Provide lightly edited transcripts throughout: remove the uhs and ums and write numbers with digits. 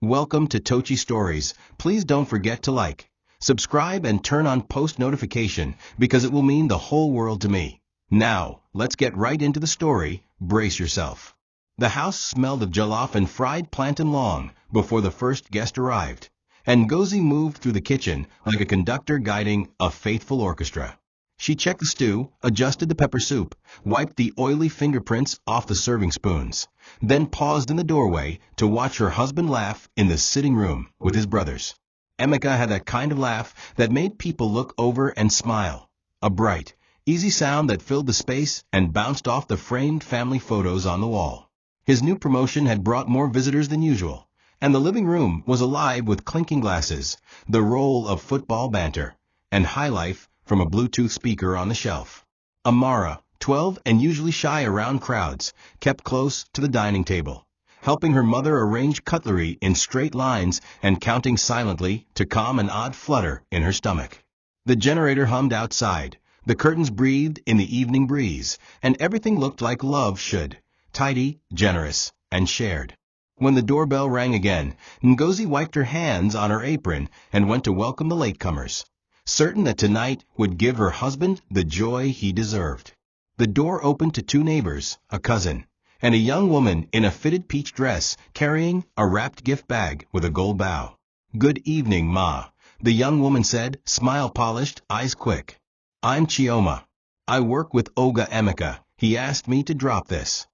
Welcome to TOCHI Stories. Please don't forget to like, subscribe, and turn on post notification because it will mean the whole world to me. Now, let's get right into the story. Brace yourself. The house smelled of jollof and fried plantain long before the first guest arrived, and Ngozi moved through the kitchen like a conductor guiding a faithful orchestra. She checked the stew, adjusted the pepper soup, wiped the oily fingerprints off the serving spoons, then paused in the doorway to watch her husband laugh in the sitting room with his brothers. Emeka had that kind of laugh that made people look over and smile. A bright, easy sound that filled the space and bounced off the framed family photos on the wall. His new promotion had brought more visitors than usual, and the living room was alive with clinking glasses, the roll of football banter, and high life from a Bluetooth speaker on the shelf. Amara, 12 and usually shy around crowds, kept close to the dining table, helping her mother arrange cutlery in straight lines and counting silently to calm an odd flutter in her stomach. The generator hummed outside, the curtains breathed in the evening breeze, and everything looked like love should, tidy, generous, and shared. When the doorbell rang again, Ngozi wiped her hands on her apron and went to welcome the latecomers, certain that tonight would give her husband the joy he deserved. The door opened to two neighbors, a cousin, and a young woman in a fitted peach dress carrying a wrapped gift bag with a gold bow. "Good evening, Ma," the young woman said, smile polished, eyes quick. "I'm Chioma. I work with Oga Emeka. He asked me to drop this."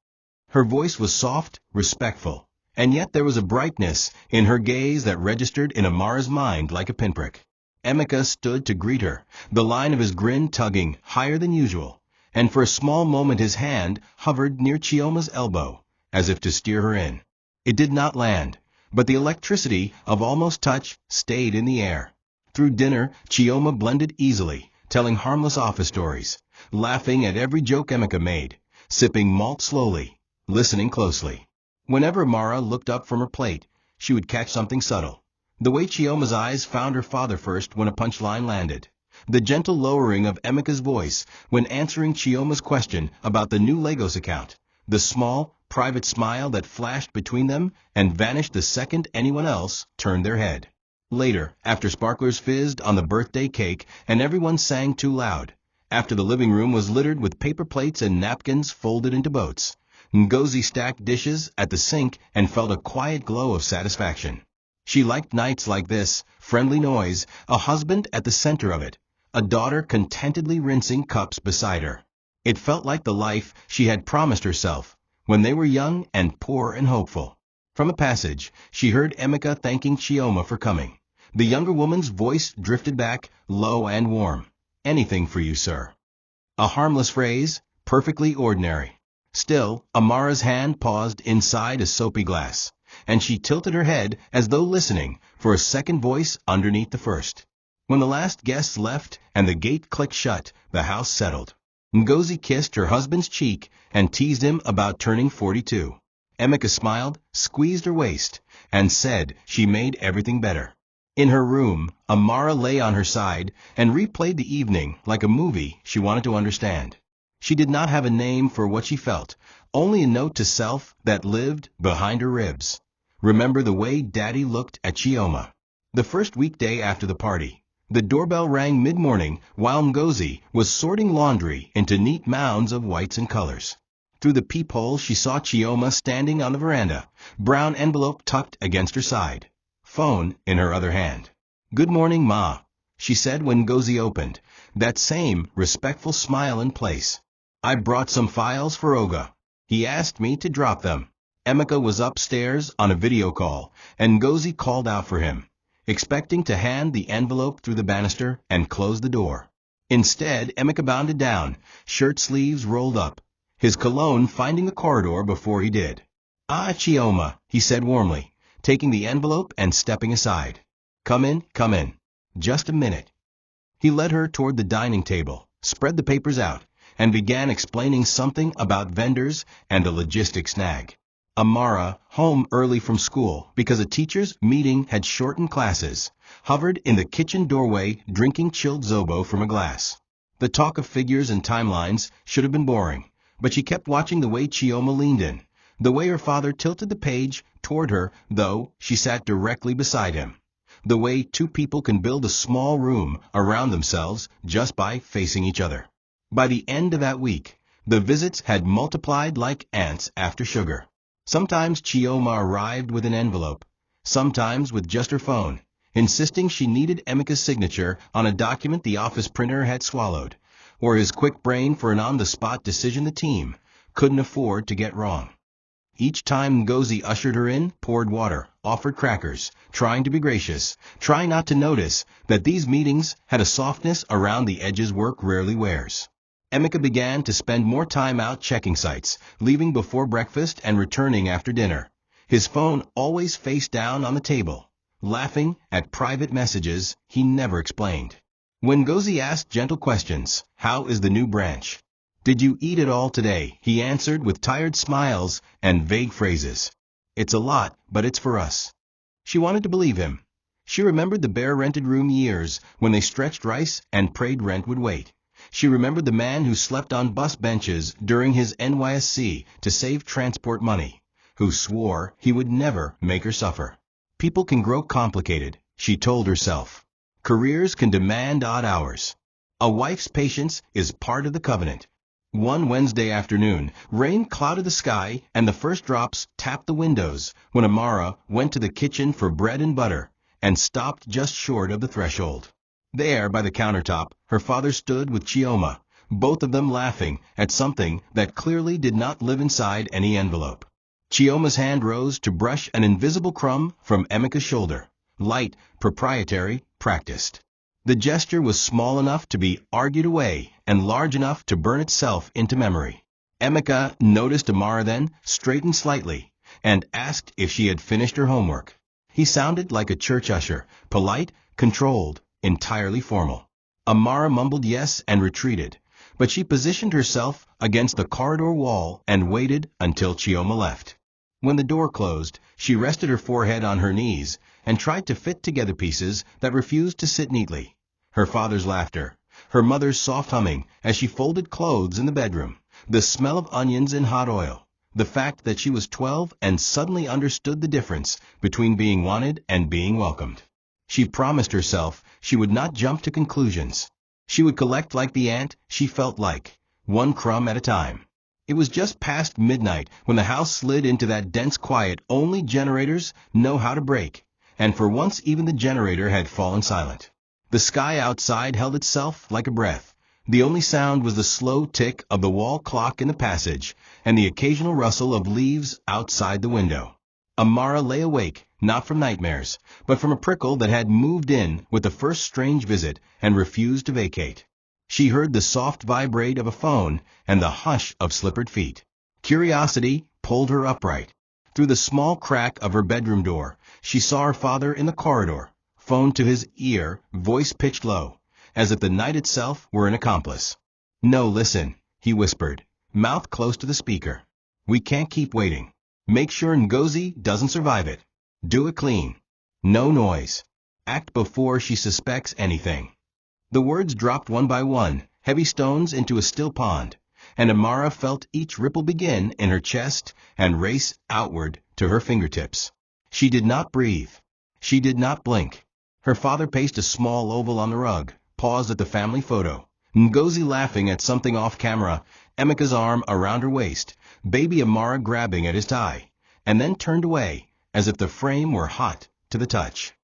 Her voice was soft, respectful, and yet there was a brightness in her gaze that registered in Amara's mind like a pinprick. Emeka stood to greet her, the line of his grin tugging higher than usual, and for a small moment his hand hovered near Chioma's elbow, as if to steer her in. It did not land, but the electricity of almost touch stayed in the air. Through dinner, Chioma blended easily, telling harmless office stories, laughing at every joke Emeka made, sipping malt slowly, listening closely. Whenever Amara looked up from her plate, she would catch something subtle. The way Chioma's eyes found her father first when a punchline landed, the gentle lowering of Emeka's voice when answering Chioma's question about the new Lagos account, the small, private smile that flashed between them and vanished the second anyone else turned their head. Later, after sparklers fizzed on the birthday cake and everyone sang too loud, after the living room was littered with paper plates and napkins folded into boats, Ngozi stacked dishes at the sink and felt a quiet glow of satisfaction. She liked nights like this, friendly noise, a husband at the center of it, a daughter contentedly rinsing cups beside her. It felt like the life she had promised herself when they were young and poor and hopeful. From a passage, she heard Emeka thanking Chioma for coming. The younger woman's voice drifted back, low and warm. "Anything for you, sir." A harmless phrase, perfectly ordinary. Still, Amara's hand paused inside a soapy glass, and she tilted her head as though listening for a second voice underneath the first. When the last guests left and the gate clicked shut, the house settled. Ngozi kissed her husband's cheek and teased him about turning 42. Emeka smiled, squeezed her waist, and said she made everything better. In her room, Amara lay on her side and replayed the evening like a movie she wanted to understand. She did not have a name for what she felt, only a note to self that lived behind her ribs. Remember the way Daddy looked at Chioma. The first weekday after the party, the doorbell rang mid-morning while Ngozi was sorting laundry into neat mounds of whites and colors. Through the peephole she saw Chioma standing on the veranda, brown envelope tucked against her side, phone in her other hand. "Good morning, Ma," she said when Ngozi opened, that same respectful smile in place. "I brought some files for Oga. He asked me to drop them." Emeka was upstairs on a video call, and Ngozi called out for him, expecting to hand the envelope through the banister and close the door. Instead, Emeka bounded down, shirt sleeves rolled up, his cologne finding the corridor before he did. "Ah, Chioma," he said warmly, taking the envelope and stepping aside. Come in. Just a minute." He led her toward the dining table, spread the papers out, and began explaining something about vendors and a logistics snag. Amara, home early from school because a teacher's meeting had shortened classes, hovered in the kitchen doorway drinking chilled Zobo from a glass. The talk of figures and timelines should have been boring, but she kept watching the way Chioma leaned in, The way her father tilted the page toward her, though she sat directly beside him. The way two people can build a small room around themselves just by facing each other. By the end of that week, the visits had multiplied like ants after sugar. Sometimes Chioma arrived with an envelope, sometimes with just her phone, insisting she needed Emeka's signature on a document the office printer had swallowed, or his quick brain for an on-the-spot decision the team couldn't afford to get wrong. Each time Ngozi ushered her in, poured water, offered crackers, trying to be gracious, trying not to notice that these meetings had a softness around the edges work rarely wears. Emeka began to spend more time out checking sites, leaving before breakfast and returning after dinner. His phone always face down on the table, laughing at private messages he never explained. When Ngozi asked gentle questions, "How is the new branch? Did you eat it all today?" he answered with tired smiles and vague phrases. "It's a lot, but it's for us." She wanted to believe him. She remembered the bare rented room years when they stretched rice and prayed rent would wait. She remembered the man who slept on bus benches during his NYSC to save transport money, who swore he would never make her suffer. People can grow complicated, she told herself. Careers can demand odd hours. A wife's patience is part of the covenant. One Wednesday afternoon, rain clouded the sky and the first drops tapped the windows when Amara went to the kitchen for bread and butter and stopped just short of the threshold. There, by the countertop, her father stood with Chioma, both of them laughing at something that clearly did not live inside any envelope. Chioma's hand rose to brush an invisible crumb from Emeka's shoulder. Light, proprietary, practiced. The gesture was small enough to be argued away and large enough to burn itself into memory. Emeka noticed Amara then, straightened slightly, and asked if she had finished her homework. He sounded like a church usher, polite, controlled, entirely formal. Amara mumbled yes and retreated, but she positioned herself against the corridor wall and waited until Chioma left. When the door closed, she rested her forehead on her knees and tried to fit together pieces that refused to sit neatly. Her father's laughter, her mother's soft humming as she folded clothes in the bedroom, the smell of onions in hot oil, the fact that she was 12 and suddenly understood the difference between being wanted and being welcomed. She promised herself she would not jump to conclusions. She would collect like the ant she felt like, one crumb at a time. It was just past midnight when the house slid into that dense quiet only generators know how to break, and for once even the generator had fallen silent. The sky outside held itself like a breath. The only sound was the slow tick of the wall clock in the passage and the occasional rustle of leaves outside the window. Amara lay awake, not from nightmares, but from a prickle that had moved in with the first strange visit and refused to vacate. She heard the soft vibrate of a phone and the hush of slippered feet. Curiosity pulled her upright. Through the small crack of her bedroom door, she saw her father in the corridor, phone to his ear, voice pitched low, as if the night itself were an accomplice. "No, listen," he whispered, mouth close to the speaker. "We can't keep waiting. Make sure Ngozi doesn't survive it. Do it clean. No noise. Act before she suspects anything." The words dropped one by one, heavy stones into a still pond, and Amara felt each ripple begin in her chest and race outward to her fingertips. She did not breathe. She did not blink. Her father paced a small oval on the rug, paused at the family photo, Ngozi laughing at something off camera, Emeka's arm around her waist, baby Amara grabbing at his tie, and then turned away, as if the frame were hot to the touch.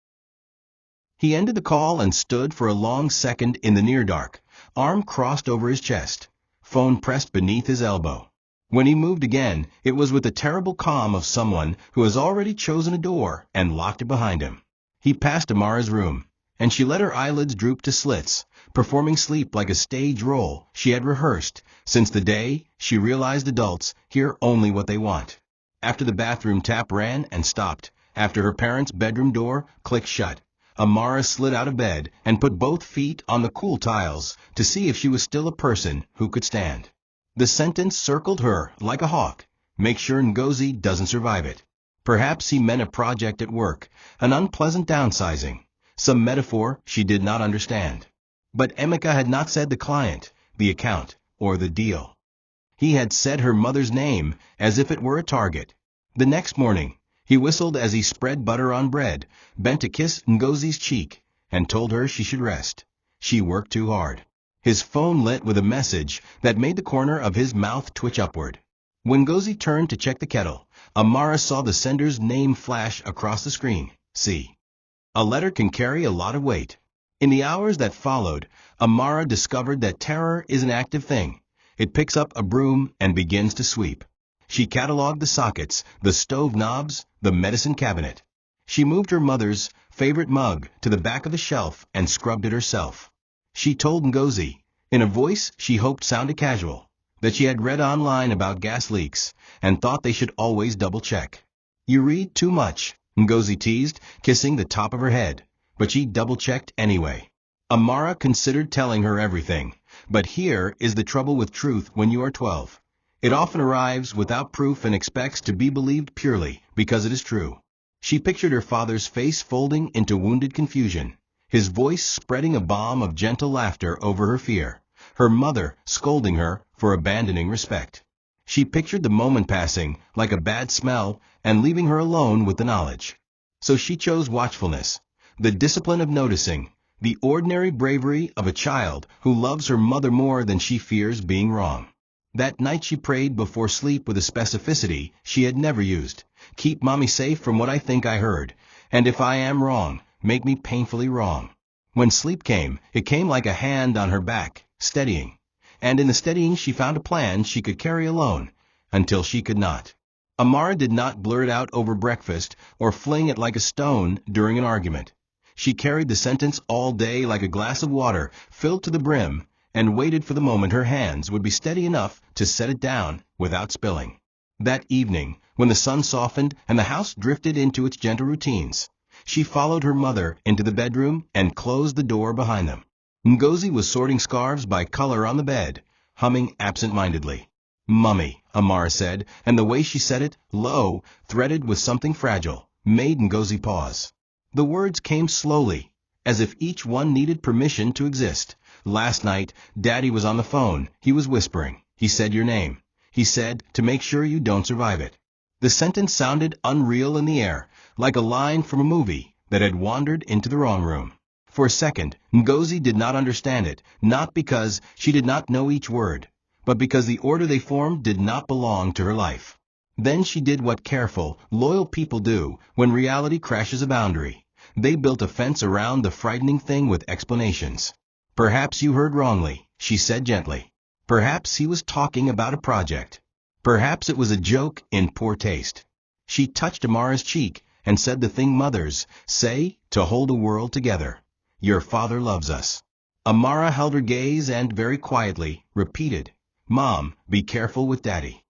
He ended the call and stood for a long second in the near dark, arm crossed over his chest, phone pressed beneath his elbow. When he moved again, it was with the terrible calm of someone who has already chosen a door and locked it behind him. He passed Amara's room, and she let her eyelids droop to slits, performing sleep like a stage role she had rehearsed since the day she realized adults hear only what they want. After the bathroom tap ran and stopped, after her parents' bedroom door clicked shut, Amara slid out of bed and put both feet on the cool tiles to see if she was still a person who could stand. The sentence circled her like a hawk. Make sure Ngozi doesn't survive it. Perhaps he meant a project at work, an unpleasant downsizing, some metaphor she did not understand. But Emeka had not said the client, the account, or the deal. He had said her mother's name as if it were a target. The next morning, he whistled as he spread butter on bread, bent to kiss Ngozi's cheek, and told her she should rest. She worked too hard. His phone lit with a message that made the corner of his mouth twitch upward. When Ngozi turned to check the kettle, Amara saw the sender's name flash across the screen. See. A letter can carry a lot of weight. In the hours that followed, Amara discovered that terror is an active thing. It picks up a broom and begins to sweep. She cataloged the sockets, the stove knobs, the medicine cabinet. She moved her mother's favorite mug to the back of the shelf and scrubbed it herself. She told Ngozi, in a voice she hoped sounded casual, that she had read online about gas leaks and thought they should always double-check. You read too much, Ngozi teased, kissing the top of her head, but she double-checked anyway. Amara considered telling her everything, but here is the trouble with truth when you are 12. It often arrives without proof and expects to be believed purely because it is true. She pictured her father's face folding into wounded confusion, his voice spreading a balm of gentle laughter over her fear, her mother scolding her for abandoning respect. She pictured the moment passing like a bad smell and leaving her alone with the knowledge. So she chose watchfulness, the discipline of noticing, the ordinary bravery of a child who loves her mother more than she fears being wrong. That night she prayed before sleep with a specificity she had never used. Keep mommy safe from what I think I heard, and if I am wrong, make me painfully wrong. When sleep came, it came like a hand on her back, steadying. And in the steadying she found a plan she could carry alone, until she could not. Amara did not blurt it out over breakfast or fling it like a stone during an argument. She carried the sentence all day like a glass of water filled to the brim, and waited for the moment her hands would be steady enough to set it down without spilling. That evening, when the sun softened and the house drifted into its gentle routines, she followed her mother into the bedroom and closed the door behind them. Ngozi was sorting scarves by color on the bed, humming absent-mindedly. "Mummy," Amara said, and the way she said it, low, threaded with something fragile, made Ngozi pause. The words came slowly, as if each one needed permission to exist. "Last night, Daddy was on the phone. He was whispering. He said your name. He said to make sure you don't survive it." The sentence sounded unreal in the air, like a line from a movie that had wandered into the wrong room. For a second, Ngozi did not understand it, not because she did not know each word, but because the order they formed did not belong to her life. Then she did what careful, loyal people do when reality crashes a boundary. They built a fence around the frightening thing with explanations. "Perhaps you heard wrongly," she said gently. "Perhaps he was talking about a project. Perhaps it was a joke in poor taste." She touched Amara's cheek and said the thing mothers say to hold a world together. "Your father loves us." Amara held her gaze and very quietly repeated, "Mom, be careful with Daddy."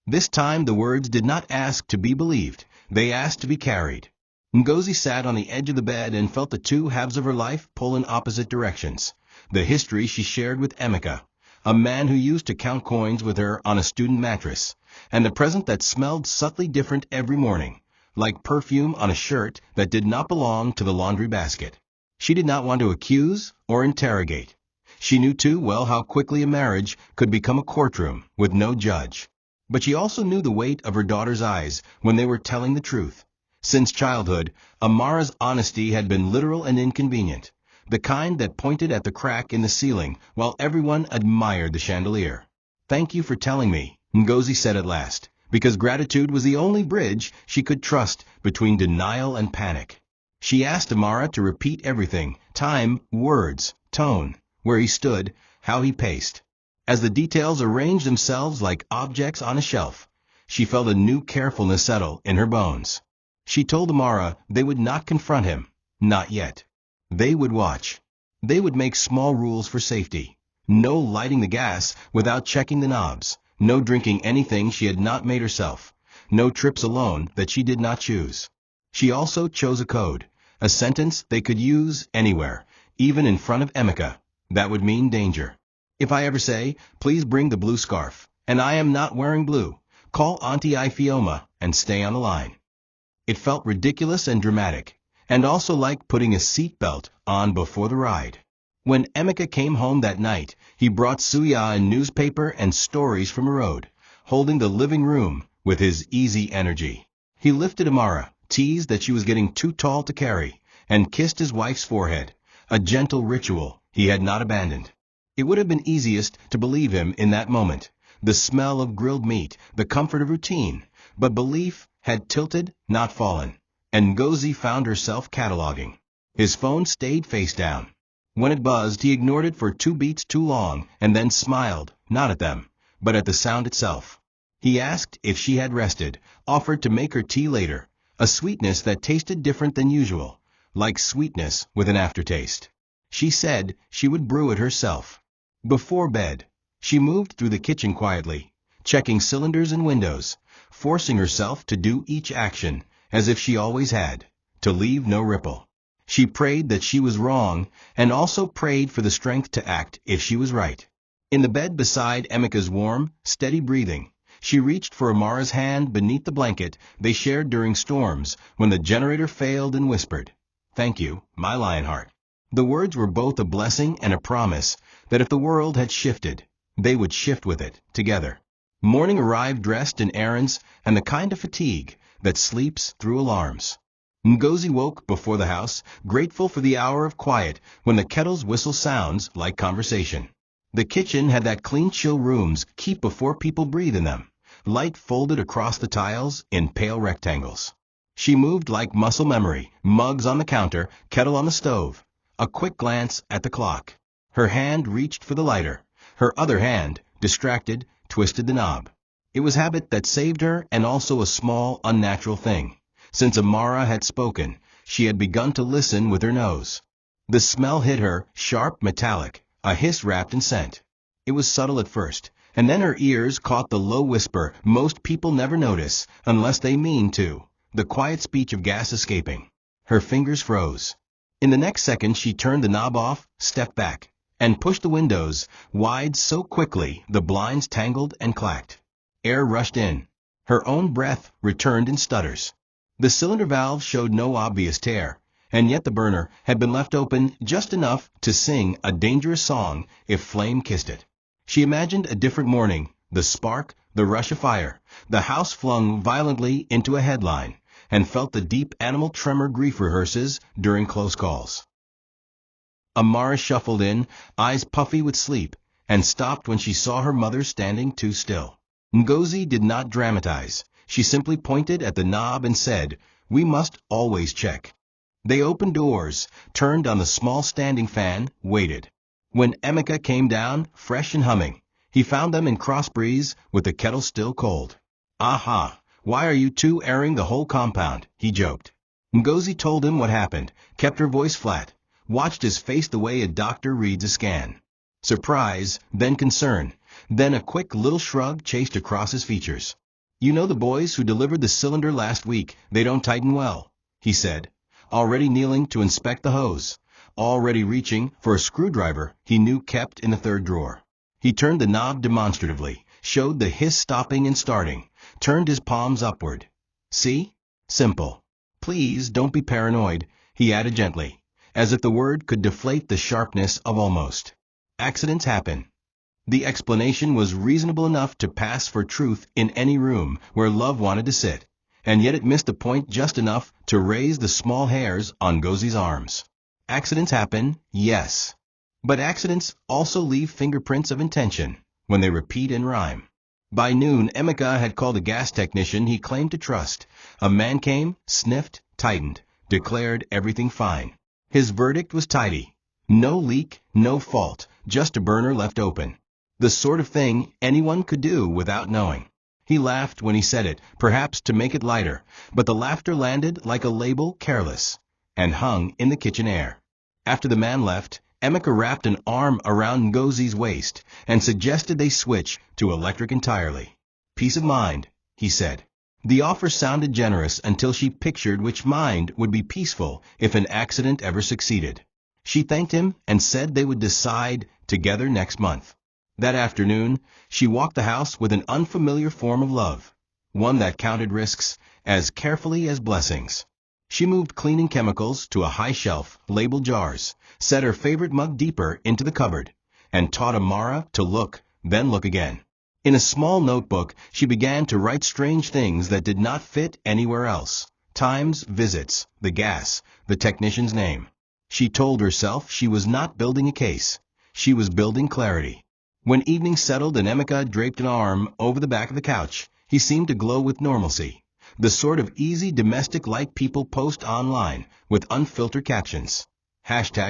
This time the words did not ask to be believed, they asked to be carried. Ngozi sat on the edge of the bed and felt the two halves of her life pull in opposite directions. The history she shared with Emeka, a man who used to count coins with her on a student mattress, and the present that smelled subtly different every morning, like perfume on a shirt that did not belong to the laundry basket. She did not want to accuse or interrogate. She knew too well how quickly a marriage could become a courtroom with no judge. But she also knew the weight of her daughter's eyes when they were telling the truth. Since childhood, Amara's honesty had been literal and inconvenient, the kind that pointed at the crack in the ceiling while everyone admired the chandelier. "Thank you for telling me," Ngozi said at last, because gratitude was the only bridge she could trust between denial and panic. She asked Amara to repeat everything, time, words, tone, where he stood, how he paced. As the details arranged themselves like objects on a shelf, she felt a new carefulness settle in her bones. She told Amara they would not confront him, not yet. They would watch. They would make small rules for safety. No lighting the gas without checking the knobs, no drinking anything she had not made herself, no trips alone that she did not choose. She also chose a code, a sentence they could use anywhere, even in front of Emeka. That would mean danger. "If I ever say, please bring the blue scarf, and I am not wearing blue, call Auntie Chioma and stay on the line." It felt ridiculous and dramatic, and also like putting a seat belt on before the ride. When Emeka came home that night, he brought suya and newspaper and stories from the road, holding the living room with his easy energy. He lifted Amara, teased that she was getting too tall to carry, and kissed his wife's forehead, a gentle ritual he had not abandoned. It would have been easiest to believe him in that moment, the smell of grilled meat, the comfort of routine, but belief had tilted, not fallen, and Ngozi found herself cataloging. His phone stayed face down. When it buzzed, he ignored it for 2 beats too long and then smiled, not at them, but at the sound itself. He asked if she had rested, offered to make her tea later, a sweetness that tasted different than usual, like sweetness with an aftertaste. She said she would brew it herself. Before bed, she moved through the kitchen quietly, checking cylinders and windows, forcing herself to do each action, as if she always had, to leave no ripple. She prayed that she was wrong, and also prayed for the strength to act if she was right. In the bed beside Emeka's warm, steady breathing, she reached for Amara's hand beneath the blanket they shared during storms when the generator failed and whispered, "Thank you, my lionheart." The words were both a blessing and a promise that if the world had shifted, they would shift with it, together. Morning arrived dressed in errands and the kind of fatigue that sleeps through alarms. Ngozi woke before the house, grateful for the hour of quiet when the kettle's whistle sounds like conversation. The kitchen had that clean chill rooms keep before people breathe in them, light folded across the tiles in pale rectangles. She moved like muscle memory, mugs on the counter, kettle on the stove, a quick glance at the clock. Her hand reached for the lighter. Her other hand, distracted, twisted the knob. It was habit that saved her and also a small, unnatural thing. Since Amara had spoken, she had begun to listen with her nose. The smell hit her, sharp, metallic, a hiss wrapped in scent. It was subtle at first, and then her ears caught the low whisper most people never notice unless they mean to, the quiet speech of gas escaping. Her fingers froze. In the next second she turned the knob off, stepped back, and pushed the windows wide so quickly the blinds tangled and clacked. Air rushed in. Her own breath returned in stutters. The cylinder valve showed no obvious tear, and yet the burner had been left open just enough to sing a dangerous song if flame kissed it. She imagined a different morning, the spark, the rush of fire, the house flung violently into a headline, and felt the deep animal tremor grief rehearses during close calls. Amara shuffled in, eyes puffy with sleep, and stopped when she saw her mother standing too still. Ngozi did not dramatize. She simply pointed at the knob and said, "We must always check." They opened doors, turned on the small standing fan, waited. When Emeka came down, fresh and humming, he found them in cross breeze with the kettle still cold. "Aha, why are you two airing the whole compound?" he joked. Ngozi told him what happened, kept her voice flat, watched his face the way a doctor reads a scan. Surprise, then concern, then a quick little shrug chased across his features. "You know the boys who delivered the cylinder last week, they don't tighten well," he said, already kneeling to inspect the hose, already reaching for a screwdriver he knew kept in the third drawer. He turned the knob demonstratively, showed the hiss stopping and starting, turned his palms upward. "See? Simple. Please don't be paranoid," he added gently, as if the word could deflate the sharpness of almost. "Accidents happen." The explanation was reasonable enough to pass for truth in any room where love wanted to sit, and yet it missed the point just enough to raise the small hairs on Ngozi's arms. Accidents happen, yes. But accidents also leave fingerprints of intention when they repeat in rhyme. By noon, Emeka had called a gas technician he claimed to trust. A man came, sniffed, tightened, declared everything fine. His verdict was tidy. No leak, no fault, just a burner left open. The sort of thing anyone could do without knowing. He laughed when he said it, perhaps to make it lighter, but the laughter landed like a label, careless, and hung in the kitchen air. After the man left, Emeka wrapped an arm around Ngozi's waist and suggested they switch to electric entirely. "Peace of mind," he said. The offer sounded generous until she pictured which mind would be peaceful if an accident ever succeeded. She thanked him and said they would decide together next month. That afternoon, she walked the house with an unfamiliar form of love, one that counted risks as carefully as blessings. She moved cleaning chemicals to a high shelf, labeled jars, set her favorite mug deeper into the cupboard, and taught Amara to look, then look again. In a small notebook, she began to write strange things that did not fit anywhere else. Times, visits, the gas, the technician's name. She told herself she was not building a case. She was building clarity. When evening settled and Emeka draped an arm over the back of the couch, he seemed to glow with normalcy. The sort of easy domestic light people post online, with unfiltered captions.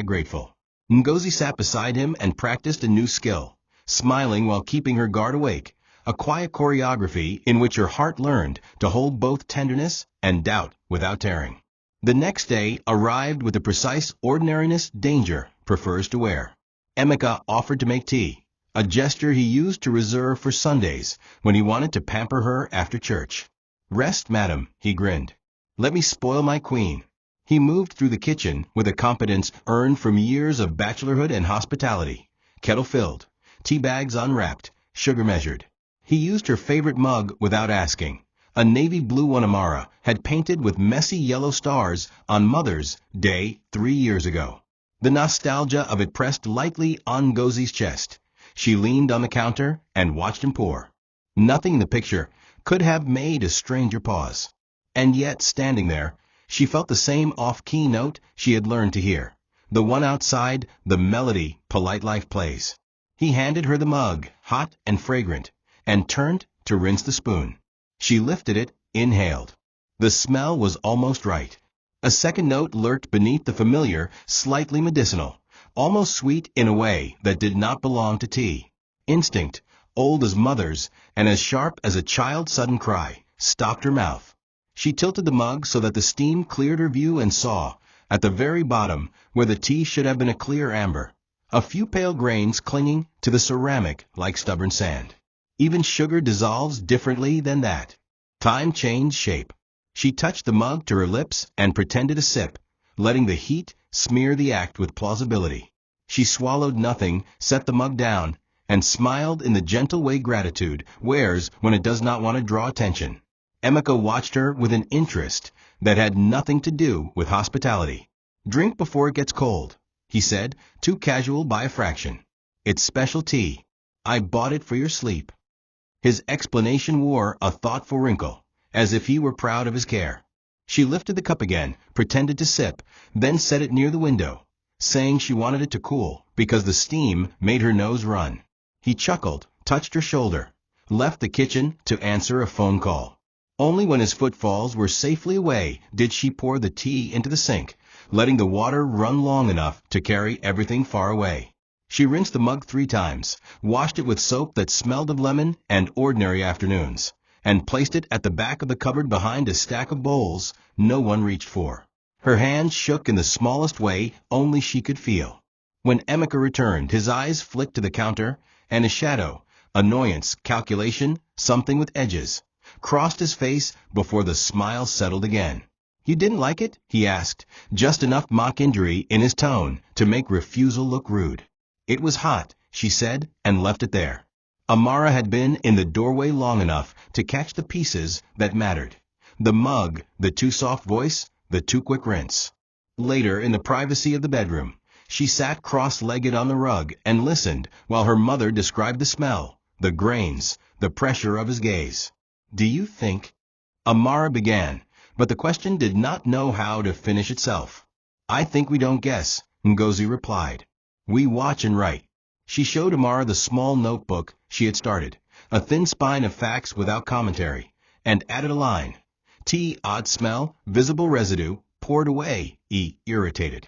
#grateful. Ngozi sat beside him and practiced a new skill, smiling while keeping her guard awake, a quiet choreography in which her heart learned to hold both tenderness and doubt without tearing. The next day arrived with the precise ordinariness danger prefers to wear. Emeka offered to make tea, a gesture he used to reserve for Sundays when he wanted to pamper her after church. "Rest, madam," he grinned. "Let me spoil my queen." He moved through the kitchen with a competence earned from years of bachelorhood and hospitality. Kettle filled, tea bags unwrapped, sugar measured. He used her favorite mug without asking, a navy blue one Amara had painted with messy yellow stars on Mother's Day 3 years ago. The nostalgia of it pressed lightly on Ngozi's chest. She leaned on the counter and watched him pour. Nothing in the picture could have made a stranger pause. And yet, standing there, she felt the same off-key note she had learned to hear, the one outside the melody polite life plays. He handed her the mug, hot and fragrant, and turned to rinse the spoon. She lifted it, inhaled. The smell was almost right. A second note lurked beneath the familiar, slightly medicinal, almost sweet in a way that did not belong to tea. Instinct, old as mother's, and as sharp as a child's sudden cry, stopped her mouth. She tilted the mug so that the steam cleared her view and saw, at the very bottom, where the tea should have been a clear amber, a few pale grains clinging to the ceramic like stubborn sand. Even sugar dissolves differently than that. Time changed shape. She touched the mug to her lips and pretended a sip, letting the heat smear the act with plausibility. She swallowed nothing, set the mug down, and smiled in the gentle way gratitude wears when it does not want to draw attention. Emeka watched her with an interest that had nothing to do with hospitality. "Drink before it gets cold," he said, too casual by a fraction. "It's special tea. I bought it for your sleep." His explanation wore a thoughtful wrinkle, as if he were proud of his care. She lifted the cup again, pretended to sip, then set it near the window, saying she wanted it to cool because the steam made her nose run. He chuckled, touched her shoulder, left the kitchen to answer a phone call. Only when his footfalls were safely away did she pour the tea into the sink, letting the water run long enough to carry everything far away. She rinsed the mug 3 times, washed it with soap that smelled of lemon and ordinary afternoons, and placed it at the back of the cupboard behind a stack of bowls no one reached for. Her hands shook in the smallest way only she could feel. When Emeka returned, his eyes flicked to the counter, and a shadow, annoyance, calculation, something with edges, crossed his face before the smile settled again. "You didn't like it?" he asked, just enough mock injury in his tone to make refusal look rude. "It was hot," she said, and left it there. Amara had been in the doorway long enough to catch the pieces that mattered. The mug, the too soft voice, the too quick rinse. Later, in the privacy of the bedroom, she sat cross-legged on the rug and listened while her mother described the smell, the grains, the pressure of his gaze. "Do you think?" Amara began, but the question did not know how to finish itself. "I think we don't guess," Ngozi replied. "We watch and write." She showed Amara the small notebook she had started, a thin spine of facts without commentary, and added a line. "Tea, odd smell, visible residue, poured away, irritated."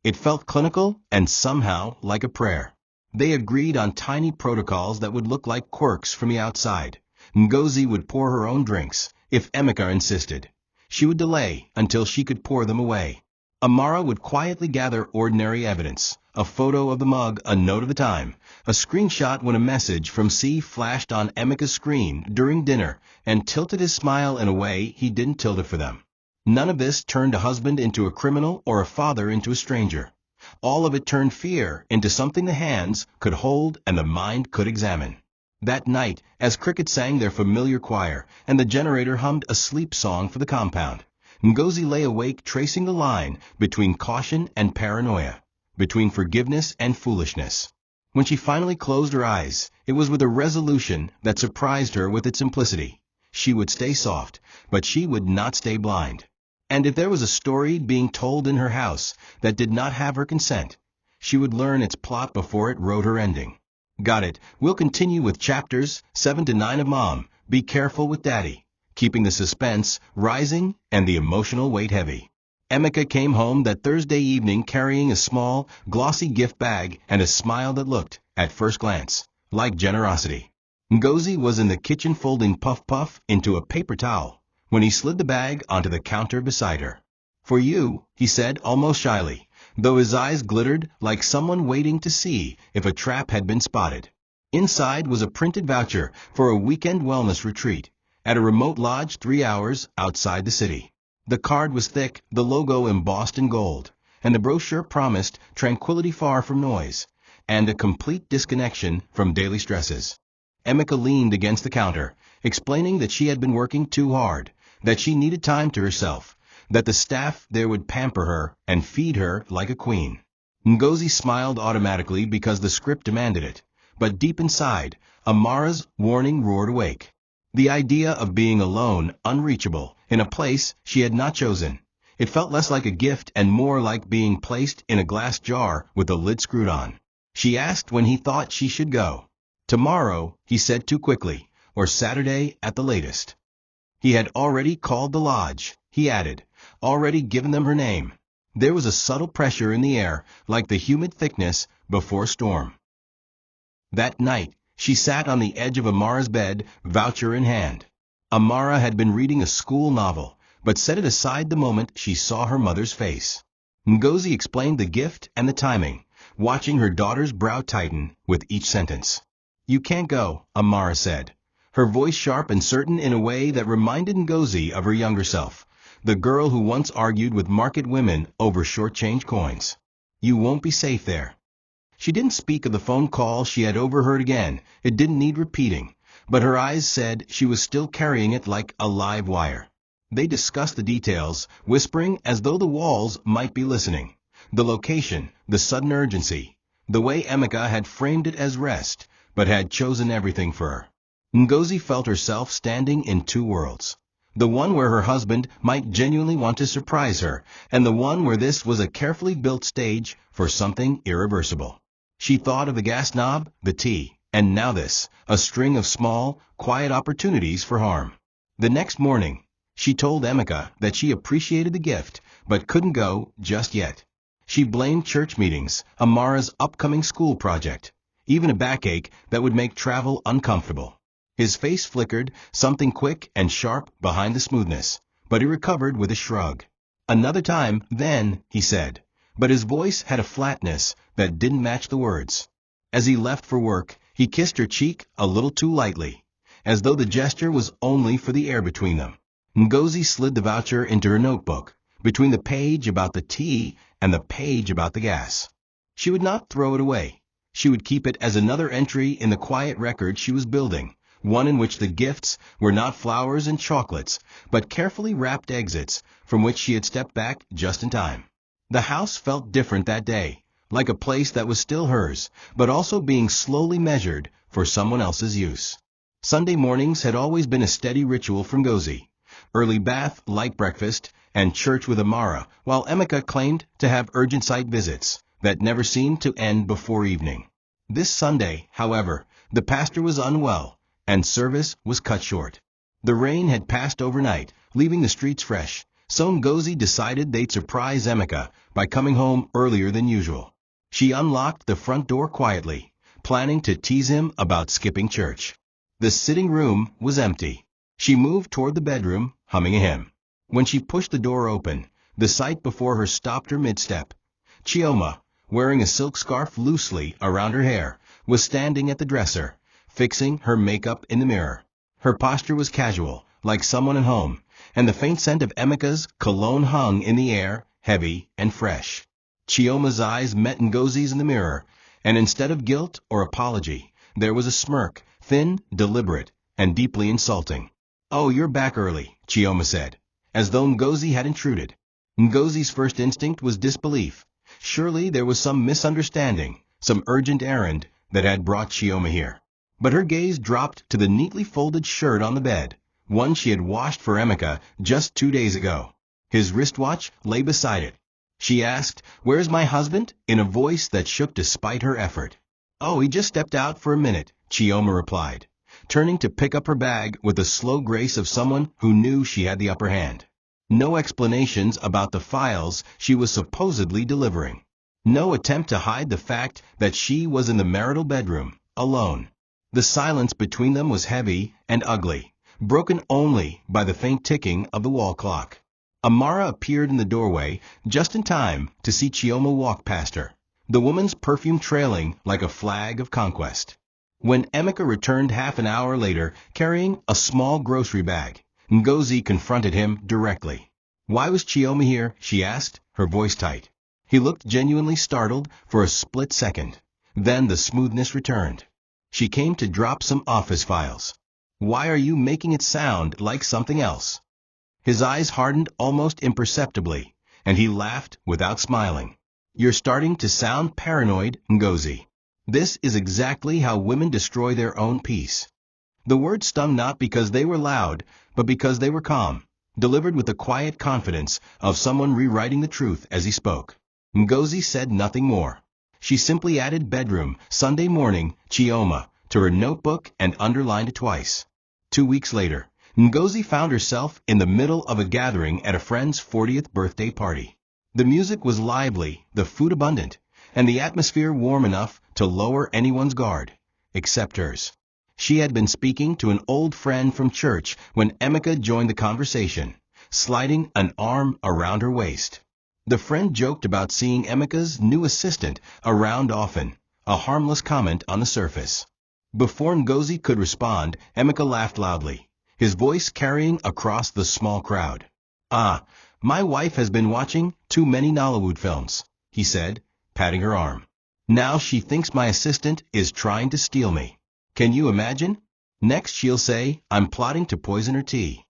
It felt clinical and somehow like a prayer. They agreed on tiny protocols that would look like quirks from the outside. Ngozi would pour her own drinks, if Emeka insisted. She would delay until she could pour them away. Amara would quietly gather ordinary evidence, a photo of the mug a note at a time, a screenshot when a message from C flashed on Emeka's screen during dinner, and tilted his smile in a way he didn't tilt it for them. None of this turned a husband into a criminal or a father into a stranger. All of it turned fear into something the hands could hold and the mind could examine. That night, as crickets sang their familiar choir and the generator hummed a sleep song for the compound, Ngozi lay awake tracing the line between caution and paranoia, between forgiveness and foolishness. When she finally closed her eyes, it was with a resolution that surprised her with its simplicity. She would stay soft, but she would not stay blind. And if there was a story being told in her house that did not have her consent, she would learn its plot before it wrote her ending. Got it. We'll continue with chapters 7 to 9 of Mom, Be Careful with Daddy, keeping the suspense rising and the emotional weight heavy. Emeka came home that Thursday evening carrying a small, glossy gift bag and a smile that looked, at first glance, like generosity. Ngozi was in the kitchen folding puff into a paper towel when he slid the bag onto the counter beside her. For you, he said almost shyly, though his eyes glittered like someone waiting to see if a trap had been spotted. Inside was a printed voucher for a weekend wellness retreat at a remote lodge 3 hours outside the city. The card was thick, the logo embossed in gold, and the brochure promised tranquility far from noise, and a complete disconnection from daily stresses. Emeka leaned against the counter, explaining that she had been working too hard, that she needed time to herself, that the staff there would pamper her and feed her like a queen. Ngozi smiled automatically because the script demanded it, but deep inside, Amara's warning roared awake. The idea of being alone, unreachable, in a place she had not chosen. It felt less like a gift and more like being placed in a glass jar with the lid screwed on. She asked when he thought she should go. Tomorrow, he said too quickly, or Saturday at the latest. He had already called the lodge, he added, already given them her name. There was a subtle pressure in the air, like the humid thickness before storm. That night, she sat on the edge of Amara's bed, voucher in hand. Amara had been reading a school novel, but set it aside the moment she saw her mother's face. Ngozi explained the gift and the timing, watching her daughter's brow tighten with each sentence. You can't go, Amara said, her voice sharp and certain in a way that reminded Ngozi of her younger self, the girl who once argued with market women over short-change coins. You won't be safe there. She didn't speak of the phone call she had overheard again. It didn't need repeating, but her eyes said she was still carrying it like a live wire. They discussed the details, whispering as though the walls might be listening. The location, the sudden urgency, the way Emeka had framed it as rest, but had chosen everything for her. Ngozi felt herself standing in two worlds. The one where her husband might genuinely want to surprise her, and the one where this was a carefully built stage for something irreversible. She thought of the gas knob, the tea, and now this, a string of small, quiet opportunities for harm. The next morning, she told Emeka that she appreciated the gift, but couldn't go just yet. She blamed church meetings, Amara's upcoming school project, even a backache that would make travel uncomfortable. His face flickered, something quick and sharp behind the smoothness, but he recovered with a shrug. Another time, then, he said, but his voice had a flatness that didn't match the words. As he left for work, he kissed her cheek a little too lightly, as though the gesture was only for the air between them. Ngozi slid the voucher into her notebook, between the page about the tea and the page about the gas. She would not throw it away. She would keep it as another entry in the quiet record she was building, one in which the gifts were not flowers and chocolates, but carefully wrapped exits from which she had stepped back just in time. The house felt different that day, like a place that was still hers, but also being slowly measured for someone else's use. Sunday mornings had always been a steady ritual for Ngozi. Early bath, light breakfast, and church with Amara, while Emeka claimed to have urgent site visits that never seemed to end before evening. This Sunday, however, the pastor was unwell, and service was cut short. The rain had passed overnight, leaving the streets fresh, so Ngozi decided they'd surprise Emeka by coming home earlier than usual. She unlocked the front door quietly, planning to tease him about skipping church. The sitting room was empty. She moved toward the bedroom, humming a hymn. When she pushed the door open, the sight before her stopped her mid-step. Chioma, wearing a silk scarf loosely around her hair, was standing at the dresser, fixing her makeup in the mirror. Her posture was casual, like someone at home, and the faint scent of Emeka's cologne hung in the air, heavy and fresh. Chioma's eyes met Ngozi's in the mirror, and instead of guilt or apology, there was a smirk, thin, deliberate, and deeply insulting. "Oh, you're back early," Chioma said. as though Ngozi had intruded. Ngozi's first instinct was disbelief. Surely there was some misunderstanding, some urgent errand that had brought Chioma here. But her gaze dropped to the neatly folded shirt on the bed, one she had washed for Emeka just 2 days ago. His wristwatch lay beside it. She asked, "Where's my husband?" in a voice that shook despite her effort. "Oh, he just stepped out for a minute," Chioma replied, turning to pick up her bag with the slow grace of someone who knew she had the upper hand. No explanations about the files she was supposedly delivering. No attempt to hide the fact that she was in the marital bedroom, alone. The silence between them was heavy and ugly, broken only by the faint ticking of the wall clock. Amara appeared in the doorway just in time to see Chioma walk past her, the woman's perfume trailing like a flag of conquest. When Emeka returned half an hour later carrying a small grocery bag, Ngozi confronted him directly. "Why was Chioma here?" she asked, her voice tight. He looked genuinely startled for a split second. Then the smoothness returned. "She came to drop some office files." "Why are you making it sound like something else?" His eyes hardened almost imperceptibly, and he laughed without smiling. "You're starting to sound paranoid, Ngozi. This is exactly how women destroy their own peace." The words stung not because they were loud, but because they were calm, delivered with the quiet confidence of someone rewriting the truth as he spoke. Ngozi said nothing more. She simply added bedroom, Sunday morning, Chioma, to her notebook and underlined it twice. 2 weeks later, Ngozi found herself in the middle of a gathering at a friend's 40th birthday party. The music was lively, the food abundant, and the atmosphere warm enough to lower anyone's guard, except hers. She had been speaking to an old friend from church when Emeka joined the conversation, sliding an arm around her waist. The friend joked about seeing Emeka's new assistant around often, a harmless comment on the surface. Before Ngozi could respond, Emeka laughed loudly, his voice carrying across the small crowd. "Ah, my wife has been watching too many Nollywood films," he said, patting her arm. "Now she thinks my assistant is trying to steal me. Can you imagine? Next she'll say I'm plotting to poison her tea."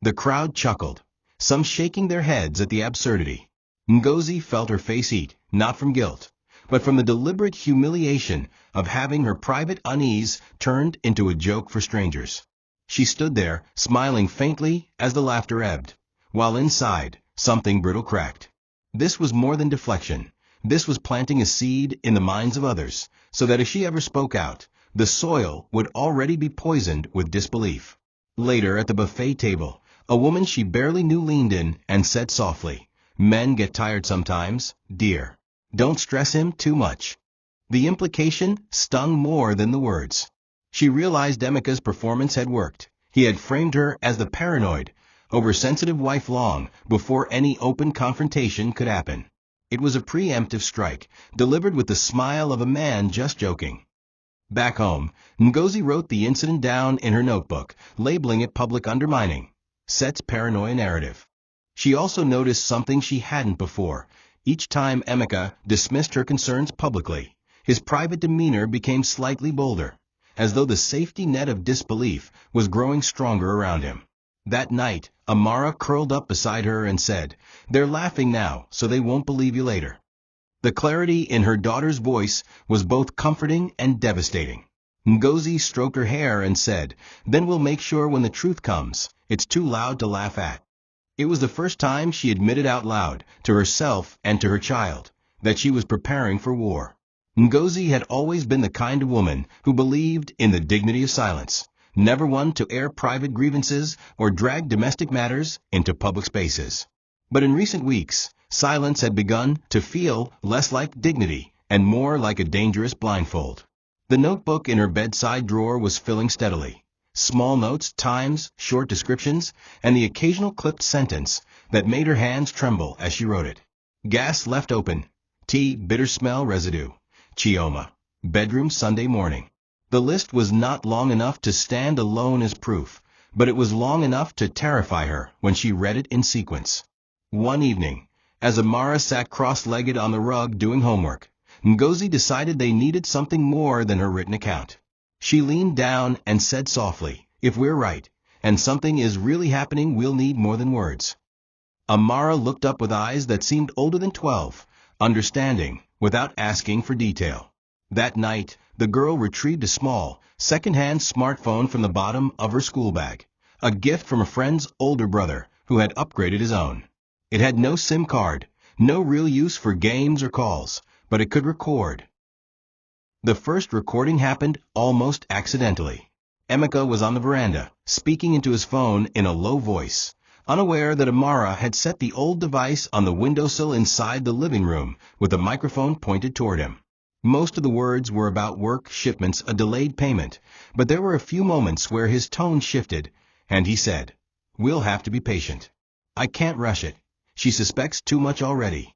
The crowd chuckled, some shaking their heads at the absurdity. Ngozi felt her face heat, not from guilt, but from the deliberate humiliation of having her private unease turned into a joke for strangers. She stood there, smiling faintly as the laughter ebbed, while inside, something brittle cracked. This was more than deflection. This was planting a seed in the minds of others, so that if she ever spoke out, the soil would already be poisoned with disbelief. Later, at the buffet table, a woman she barely knew leaned in and said softly, "Men get tired sometimes, dear. Don't stress him too much." The implication stung more than the words. She realized Emeka's performance had worked. He had framed her as the paranoid, oversensitive wife long before any open confrontation could happen. It was a preemptive strike, delivered with the smile of a man just joking. Back home, Ngozi wrote the incident down in her notebook, labeling it public undermining. Set's paranoia narrative. She also noticed something she hadn't before. Each time Emeka dismissed her concerns publicly, his private demeanor became slightly bolder, as though the safety net of disbelief was growing stronger around him. That night, Amara curled up beside her and said, "They're laughing now, so they won't believe you later." The clarity in her daughter's voice was both comforting and devastating. Ngozi stroked her hair and said, "Then we'll make sure when the truth comes, it's too loud to laugh at." It was the first time she admitted out loud, to herself and to her child, that she was preparing for war. Ngozi had always been the kind of woman who believed in the dignity of silence, never one to air private grievances or drag domestic matters into public spaces. But in recent weeks, silence had begun to feel less like dignity and more like a dangerous blindfold. The notebook in her bedside drawer was filling steadily. Small notes, times, short descriptions, and the occasional clipped sentence that made her hands tremble as she wrote it. Gas left open. Tea, bitter smell, residue. Chioma. Bedroom Sunday morning. The list was not long enough to stand alone as proof, but it was long enough to terrify her when she read it in sequence. One evening, as Amara sat cross-legged on the rug doing homework, Ngozi decided they needed something more than her written account. She leaned down and said softly, "If we're right, and something is really happening, we'll need more than words." Amara looked up with eyes that seemed older than 12, understanding, without asking for detail. That night, the girl retrieved a small, second-hand smartphone from the bottom of her school bag, a gift from a friend's older brother who had upgraded his own. It had no SIM card, no real use for games or calls, but it could record. The first recording happened almost accidentally. Emeka was on the veranda, speaking into his phone in a low voice, unaware that Amara had set the old device on the windowsill inside the living room with the microphone pointed toward him. Most of the words were about work, shipments, a delayed payment, but there were a few moments where his tone shifted, and he said, "We'll have to be patient. I can't rush it. She suspects too much already."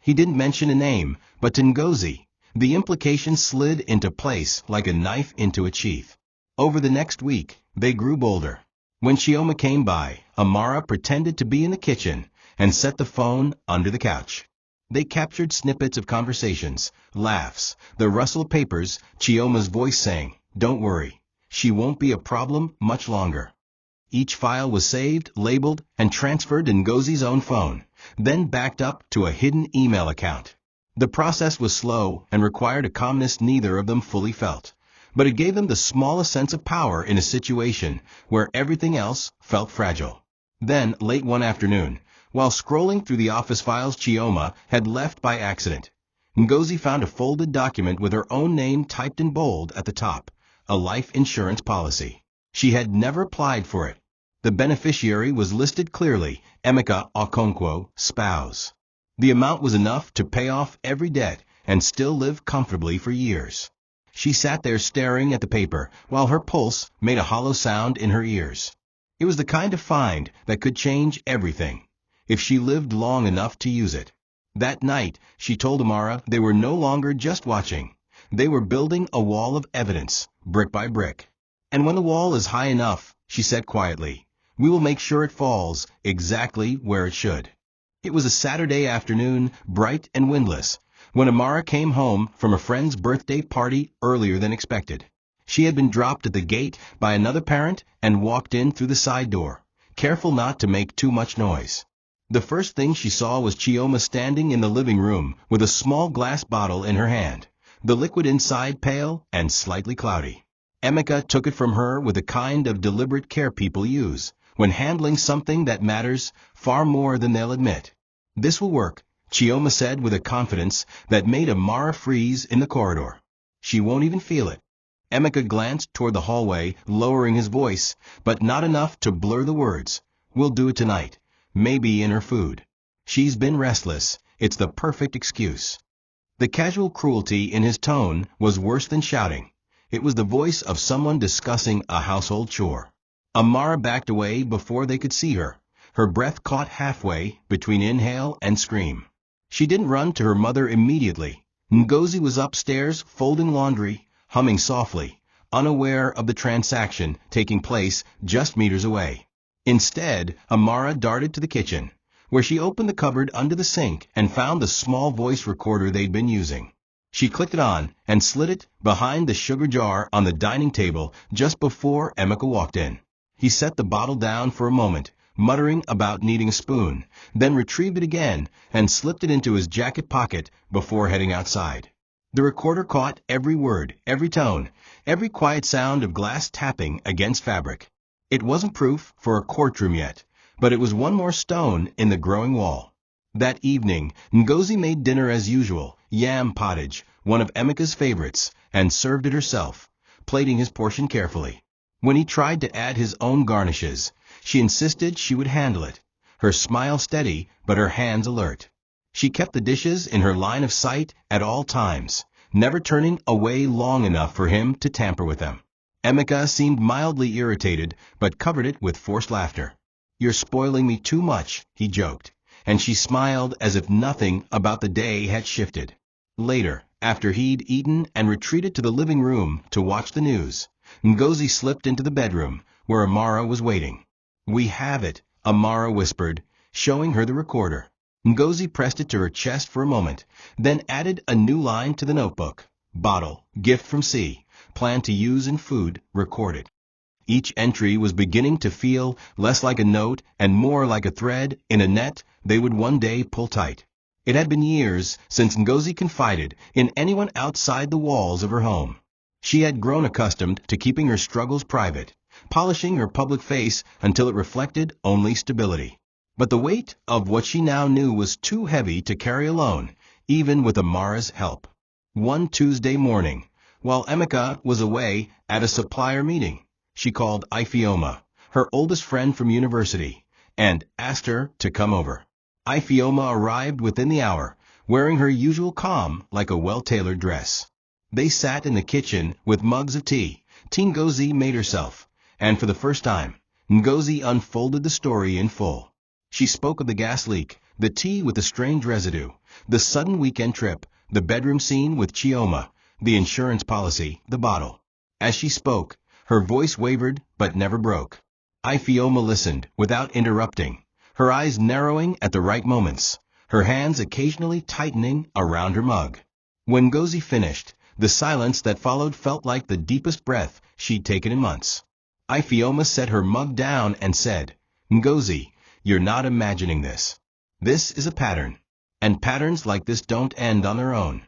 He didn't mention a name, but to Ngozi, the implication slid into place like a knife into a sheath. Over the next week, they grew bolder. When Chioma came by, Amara pretended to be in the kitchen and set the phone under the couch. They captured snippets of conversations, laughs, the rustle of papers, Chioma's voice saying, "Don't worry, she won't be a problem much longer." Each file was saved, labeled, and transferred to Ngozi's own phone, then backed up to a hidden email account. The process was slow and required a calmness neither of them fully felt, but it gave them the smallest sense of power in a situation where everything else felt fragile. Then, late one afternoon, while scrolling through the office files Chioma had left by accident, Ngozi found a folded document with her own name typed in bold at the top, a life insurance policy. She had never applied for it. The beneficiary was listed clearly, Emeka Okonkwo, spouse. The amount was enough to pay off every debt and still live comfortably for years. She sat there staring at the paper while her pulse made a hollow sound in her ears. It was the kind of find that could change everything, if she lived long enough to use it. That night, she told Amara they were no longer just watching. They were building a wall of evidence, brick by brick. "And when the wall is high enough," she said quietly, "we will make sure it falls exactly where it should." It was a Saturday afternoon, bright and windless, when Amara came home from a friend's birthday party earlier than expected. She had been dropped at the gate by another parent and walked in through the side door, careful not to make too much noise. The first thing she saw was Chioma standing in the living room with a small glass bottle in her hand, the liquid inside pale and slightly cloudy. Emeka took it from her with the kind of deliberate care people use when handling something that matters far more than they'll admit. "This will work," Chioma said with a confidence that made Amara freeze in the corridor. "She won't even feel it." Emeka glanced toward the hallway, lowering his voice, but not enough to blur the words. "We'll do it tonight, maybe in her food. She's been restless. It's the perfect excuse." The casual cruelty in his tone was worse than shouting. It was the voice of someone discussing a household chore. Amara backed away before they could see her, her breath caught halfway between inhale and scream. She didn't run to her mother immediately. Ngozi was upstairs folding laundry, humming softly, unaware of the transaction taking place just meters away. Instead, Amara darted to the kitchen, where she opened the cupboard under the sink and found the small voice recorder they'd been using. She clicked it on and slid it behind the sugar jar on the dining table just before Emeka walked in. He set the bottle down for a moment, muttering about needing a spoon, then retrieved it again and slipped it into his jacket pocket before heading outside. The recorder caught every word, every tone, every quiet sound of glass tapping against fabric. It wasn't proof for a courtroom yet, but it was one more stone in the growing wall. That evening, Ngozi made dinner as usual, yam pottage, one of Emeka's favorites, and served it herself, plating his portion carefully. When he tried to add his own garnishes, she insisted she would handle it, her smile steady but her hands alert. She kept the dishes in her line of sight at all times, never turning away long enough for him to tamper with them. Emeka seemed mildly irritated, but covered it with forced laughter. "You're spoiling me too much," he joked, and she smiled as if nothing about the day had shifted. Later, after he'd eaten and retreated to the living room to watch the news, Ngozi slipped into the bedroom, where Amara was waiting. "We have it," Amara whispered, showing her the recorder. Ngozi pressed it to her chest for a moment, then added a new line to the notebook. "Bottle, gift from C, plan to use in food, recorded." Each entry was beginning to feel less like a note and more like a thread in a net they would one day pull tight. It had been years since Ngozi confided in anyone outside the walls of her home. She had grown accustomed to keeping her struggles private, polishing her public face until it reflected only stability. But the weight of what she now knew was too heavy to carry alone, even with Amara's help. One Tuesday morning, while Emeka was away at a supplier meeting, she called Ifeoma, her oldest friend from university, and asked her to come over. Ifeoma arrived within the hour, wearing her usual calm like a well-tailored dress. They sat in the kitchen with mugs of tea Ngozi made herself, and for the first time, Ngozi unfolded the story in full. She spoke of the gas leak, the tea with the strange residue, the sudden weekend trip, the bedroom scene with Chioma, the insurance policy, the bottle. As she spoke, her voice wavered but never broke. Ifeoma listened without interrupting, her eyes narrowing at the right moments, her hands occasionally tightening around her mug. When Ngozi finished, the silence that followed felt like the deepest breath she'd taken in months. Ifeoma set her mug down and said, "Ngozi, you're not imagining this. This is a pattern. And patterns like this don't end on their own."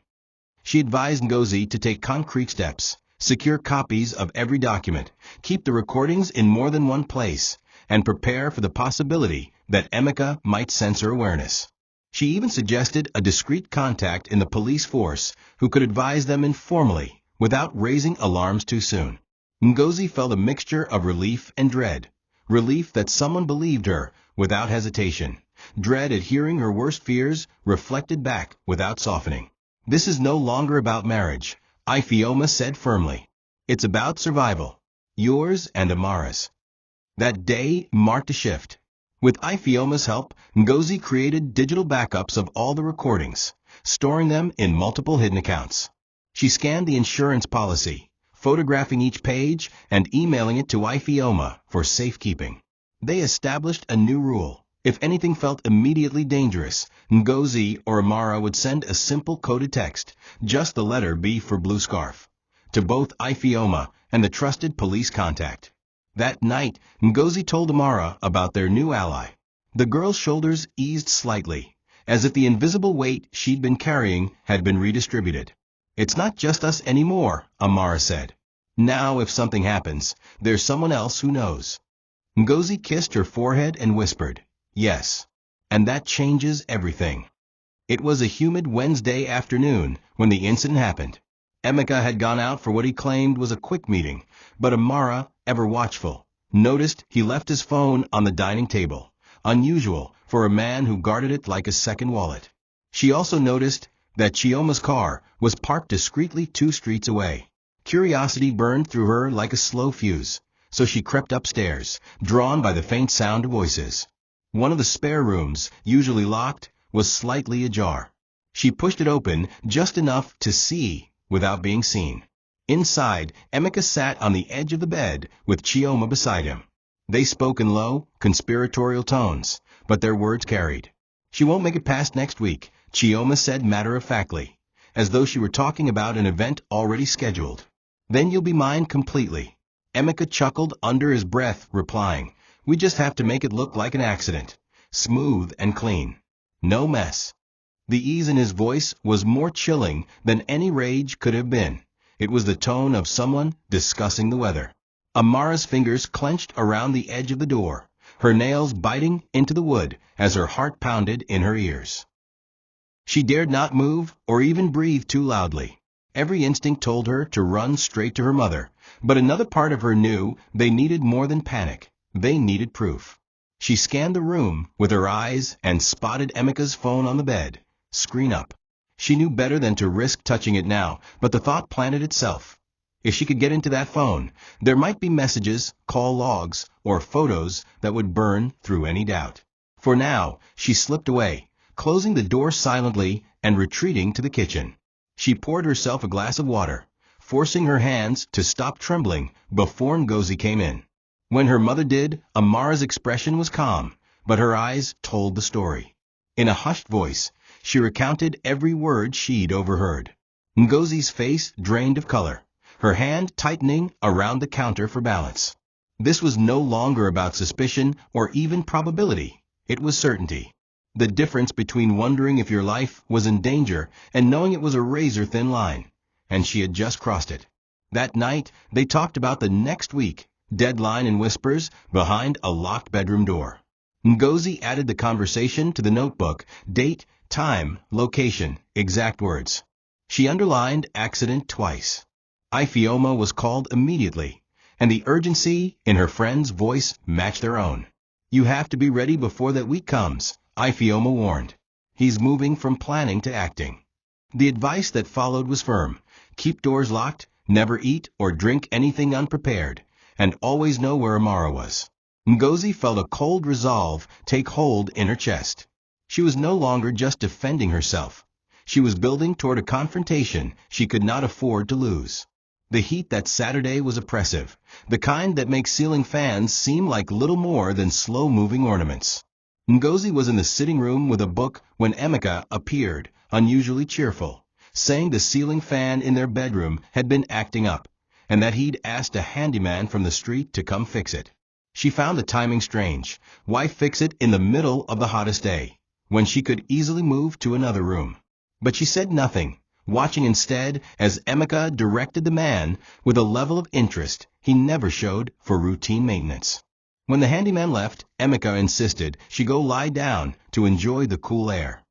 She advised Ngozi to take concrete steps, secure copies of every document, keep the recordings in more than one place, and prepare for the possibility that Emeka might sense her awareness. She even suggested a discreet contact in the police force who could advise them informally without raising alarms too soon. Ngozi felt a mixture of relief and dread. Relief that someone believed her without hesitation. Dread at hearing her worst fears reflected back without softening. "This is no longer about marriage," Ifeoma said firmly. "It's about survival. Yours and Amara's." That day marked a shift. With Ifeoma's help, Ngozi created digital backups of all the recordings, storing them in multiple hidden accounts. She scanned the insurance policy, photographing each page and emailing it to Ifeoma for safekeeping. They established a new rule. If anything felt immediately dangerous, Ngozi or Amara would send a simple coded text, just the letter B for blue scarf, to both Ifeoma and the trusted police contact. That night, Ngozi told Amara about their new ally. The girl's shoulders eased slightly, as if the invisible weight she'd been carrying had been redistributed. "It's not just us anymore," Amara said. "Now if something happens, there's someone else who knows." Ngozi kissed her forehead and whispered, "Yes. And that changes everything." It was a humid Wednesday afternoon when the incident happened. Emeka had gone out for what he claimed was a quick meeting, but Amara, ever watchful, noticed he left his phone on the dining table, unusual for a man who guarded it like a second wallet. She also noticed that Chioma's car was parked discreetly 2 streets away. Curiosity burned through her like a slow fuse, so she crept upstairs, drawn by the faint sound of voices. One of the spare rooms, usually locked, was slightly ajar. She pushed it open just enough to see without being seen. Inside, Emeka sat on the edge of the bed with Chioma beside him. They spoke in low, conspiratorial tones, but their words carried. "She won't make it past next week," Chioma said matter-of-factly, as though she were talking about an event already scheduled. "Then you'll be mine completely." Emeka chuckled under his breath, replying, "We just have to make it look like an accident. Smooth and clean. No mess." The ease in his voice was more chilling than any rage could have been. It was the tone of someone discussing the weather. Amara's fingers clenched around the edge of the door, her nails biting into the wood as her heart pounded in her ears. She dared not move or even breathe too loudly. Every instinct told her to run straight to her mother, but another part of her knew they needed more than panic. They needed proof. She scanned the room with her eyes and spotted Emeka's phone on the bed, screen up. She knew better than to risk touching it now, but the thought planted itself. If she could get into that phone, there might be messages, call logs, or photos that would burn through any doubt. For now, she slipped away, closing the door silently and retreating to the kitchen. She poured herself a glass of water, forcing her hands to stop trembling before Ngozi came in. When her mother did, Amara's expression was calm, but her eyes told the story. In a hushed voice, she recounted every word she'd overheard. Ngozi's face drained of color, her hand tightening around the counter for balance. This was no longer about suspicion or even probability. It was certainty. The difference between wondering if your life was in danger and knowing it was a razor-thin line. And she had just crossed it. That night, they talked about the next week, deadline and whispers behind a locked bedroom door. Ngozi added the conversation to the notebook, date, time, location, exact words. She underlined accident twice. Chioma was called immediately, and the urgency in her friend's voice matched their own. You have to be ready before that week comes, Chioma warned. He's moving from planning to acting. The advice that followed was firm. Keep doors locked, never eat or drink anything unprepared, and always know where Amara was. Ngozi felt a cold resolve take hold in her chest. She was no longer just defending herself. She was building toward a confrontation she could not afford to lose. The heat that Saturday was oppressive, the kind that makes ceiling fans seem like little more than slow-moving ornaments. Ngozi was in the sitting room with a book when Emeka appeared, unusually cheerful, saying the ceiling fan in their bedroom had been acting up, and that he'd asked a handyman from the street to come fix it. She found the timing strange. Why fix it in the middle of the hottest day, when she could easily move to another room? But she said nothing, watching instead as Emeka directed the man with a level of interest he never showed for routine maintenance. When the handyman left, Emeka insisted she go lie down to enjoy the cool air.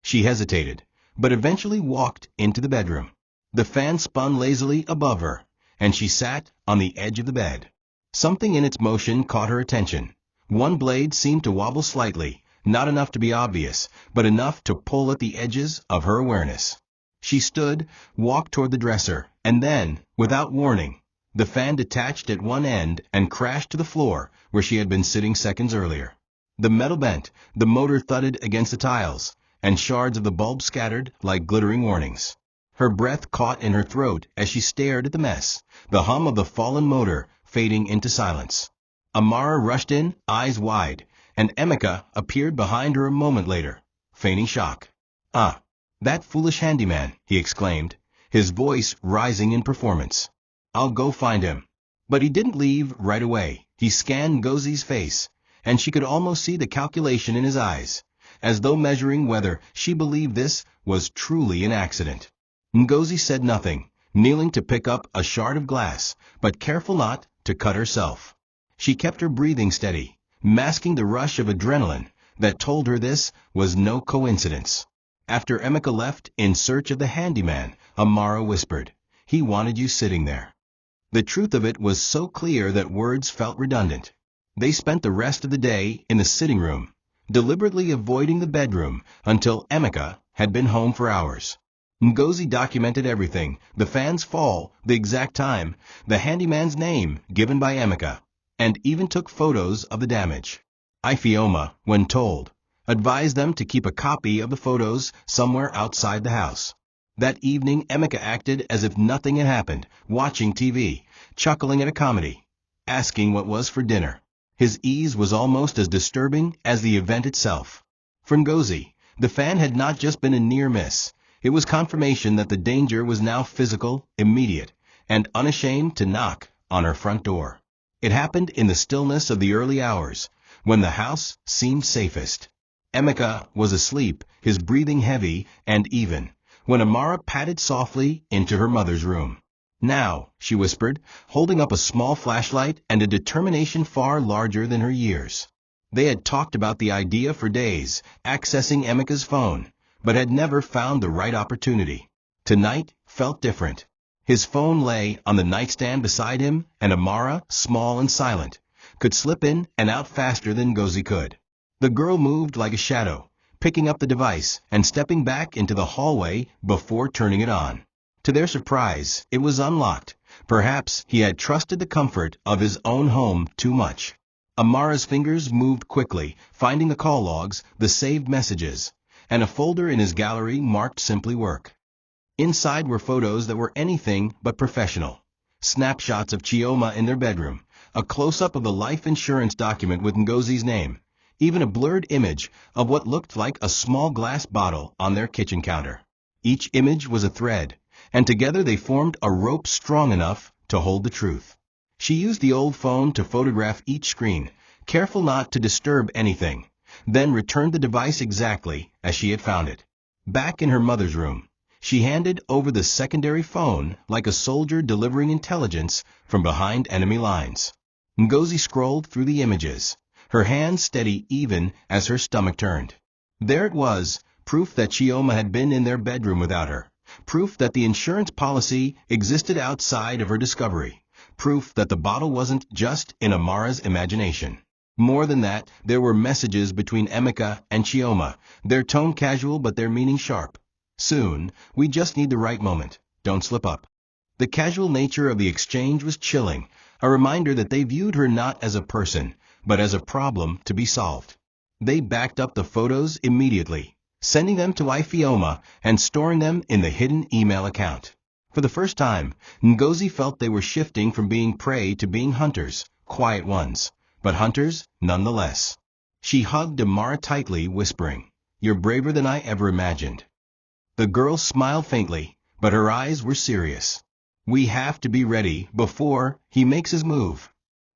She hesitated, but eventually walked into the bedroom. The fan spun lazily above her, and she sat on the edge of the bed. Something in its motion caught her attention. One blade seemed to wobble slightly, not enough to be obvious, but enough to pull at the edges of her awareness. She stood, walked toward the dresser, and then, without warning, the fan detached at one end and crashed to the floor where she had been sitting seconds earlier. The metal bent, the motor thudded against the tiles, and shards of the bulb scattered like glittering warnings. Her breath caught in her throat as she stared at the mess, the hum of the fallen motor fading into silence. Amara rushed in, eyes wide, and Emeka appeared behind her a moment later, feigning shock. "Ah, that foolish handyman," he exclaimed, his voice rising in performance. "I'll go find him." But he didn't leave right away. He scanned Ngozi's face, and she could almost see the calculation in his eyes, as though measuring whether she believed this was truly an accident. Ngozi said nothing, kneeling to pick up a shard of glass, but careful not to cut herself. She kept her breathing steady, masking the rush of adrenaline that told her this was no coincidence. After Emeka left in search of the handyman, Amara whispered, "He wanted you sitting there." The truth of it was so clear that words felt redundant. They spent the rest of the day in the sitting room, deliberately avoiding the bedroom until Emeka had been home for hours. Ngozi documented everything, the fan's fall, the exact time, the handyman's name given by Emeka, and even took photos of the damage. Chioma, when told, advised them to keep a copy of the photos somewhere outside the house. That evening, Emeka acted as if nothing had happened, watching TV, chuckling at a comedy, asking what was for dinner. His ease was almost as disturbing as the event itself. For Ngozi, the fan had not just been a near miss. It was confirmation that the danger was now physical, immediate, and unashamed to knock on her front door. It happened in the stillness of the early hours, when the house seemed safest. Emeka was asleep, his breathing heavy and even, when Amara padded softly into her mother's room. "Now," she whispered, holding up a small flashlight and a determination far larger than her years. They had talked about the idea for days, accessing Emeka's phone, but had never found the right opportunity. Tonight felt different. His phone lay on the nightstand beside him, and Amara, small and silent, could slip in and out faster than Ngozi could. The girl moved like a shadow, picking up the device and stepping back into the hallway before turning it on. To their surprise, it was unlocked. Perhaps he had trusted the comfort of his own home too much. Amara's fingers moved quickly, finding the call logs, the saved messages, and a folder in his gallery marked simply work. Inside were photos that were anything but professional. Snapshots of Chioma in their bedroom, a close-up of the life insurance document with Ngozi's name, even a blurred image of what looked like a small glass bottle on their kitchen counter. Each image was a thread, and together they formed a rope strong enough to hold the truth. She used the old phone to photograph each screen, careful not to disturb anything, then returned the device exactly as she had found it. Back in her mother's room, she handed over the secondary phone like a soldier delivering intelligence from behind enemy lines. Ngozi scrolled through the images, her hands steady even as her stomach turned. There it was, proof that Chioma had been in their bedroom without her, proof that the insurance policy existed outside of her discovery, proof that the bottle wasn't just in Amara's imagination. More than that, there were messages between Emeka and Chioma, their tone casual but their meaning sharp. Soon, we just need the right moment. Don't slip up. The casual nature of the exchange was chilling, a reminder that they viewed her not as a person, but as a problem to be solved. They backed up the photos immediately, sending them to Ifeoma and storing them in the hidden email account. For the first time, Ngozi felt they were shifting from being prey to being hunters, quiet ones, but hunters nonetheless. She hugged Amara tightly, whispering, "You're braver than I ever imagined." The girl smiled faintly, but her eyes were serious. "We have to be ready before he makes his move."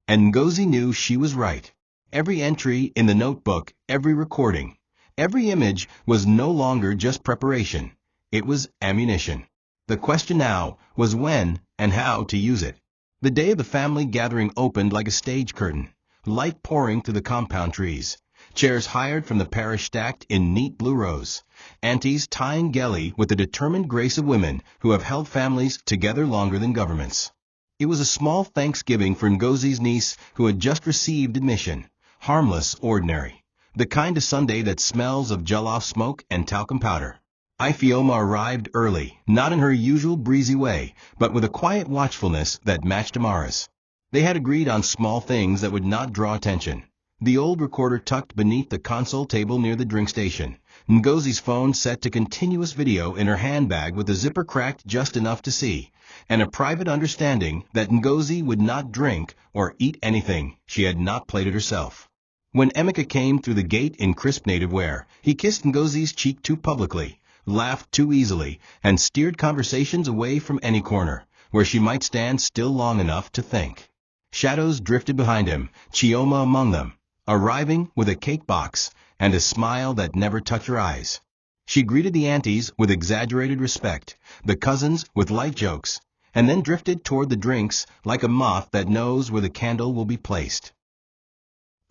And Ngozi knew she was right. Every entry in the notebook, every recording, every image was no longer just preparation. It was ammunition. The question now was when and how to use it. The day of the family gathering opened like a stage curtain, light pouring through the compound trees. Chairs hired from the parish stacked in neat blue rows. Aunties tying geli with the determined grace of women who have held families together longer than governments. It was a small Thanksgiving for Ngozi's niece who had just received admission. Harmless, ordinary. The kind of Sunday that smells of jollof smoke and talcum powder. Ifeoma arrived early, not in her usual breezy way, but with a quiet watchfulness that matched Amara's. They had agreed on small things that would not draw attention. The old recorder tucked beneath the console table near the drink station. Ngozi's phone set to continuous video in her handbag with the zipper cracked just enough to see, and a private understanding that Ngozi would not drink or eat anything she had not plated herself. When Emeka came through the gate in crisp native wear, he kissed Ngozi's cheek too publicly, laughed too easily, and steered conversations away from any corner, where she might stand still long enough to think. Shadows drifted behind him, Chioma among them, arriving with a cake box and a smile that never touched her eyes. She greeted the aunties with exaggerated respect, the cousins with light jokes, and then drifted toward the drinks like a moth that knows where the candle will be placed.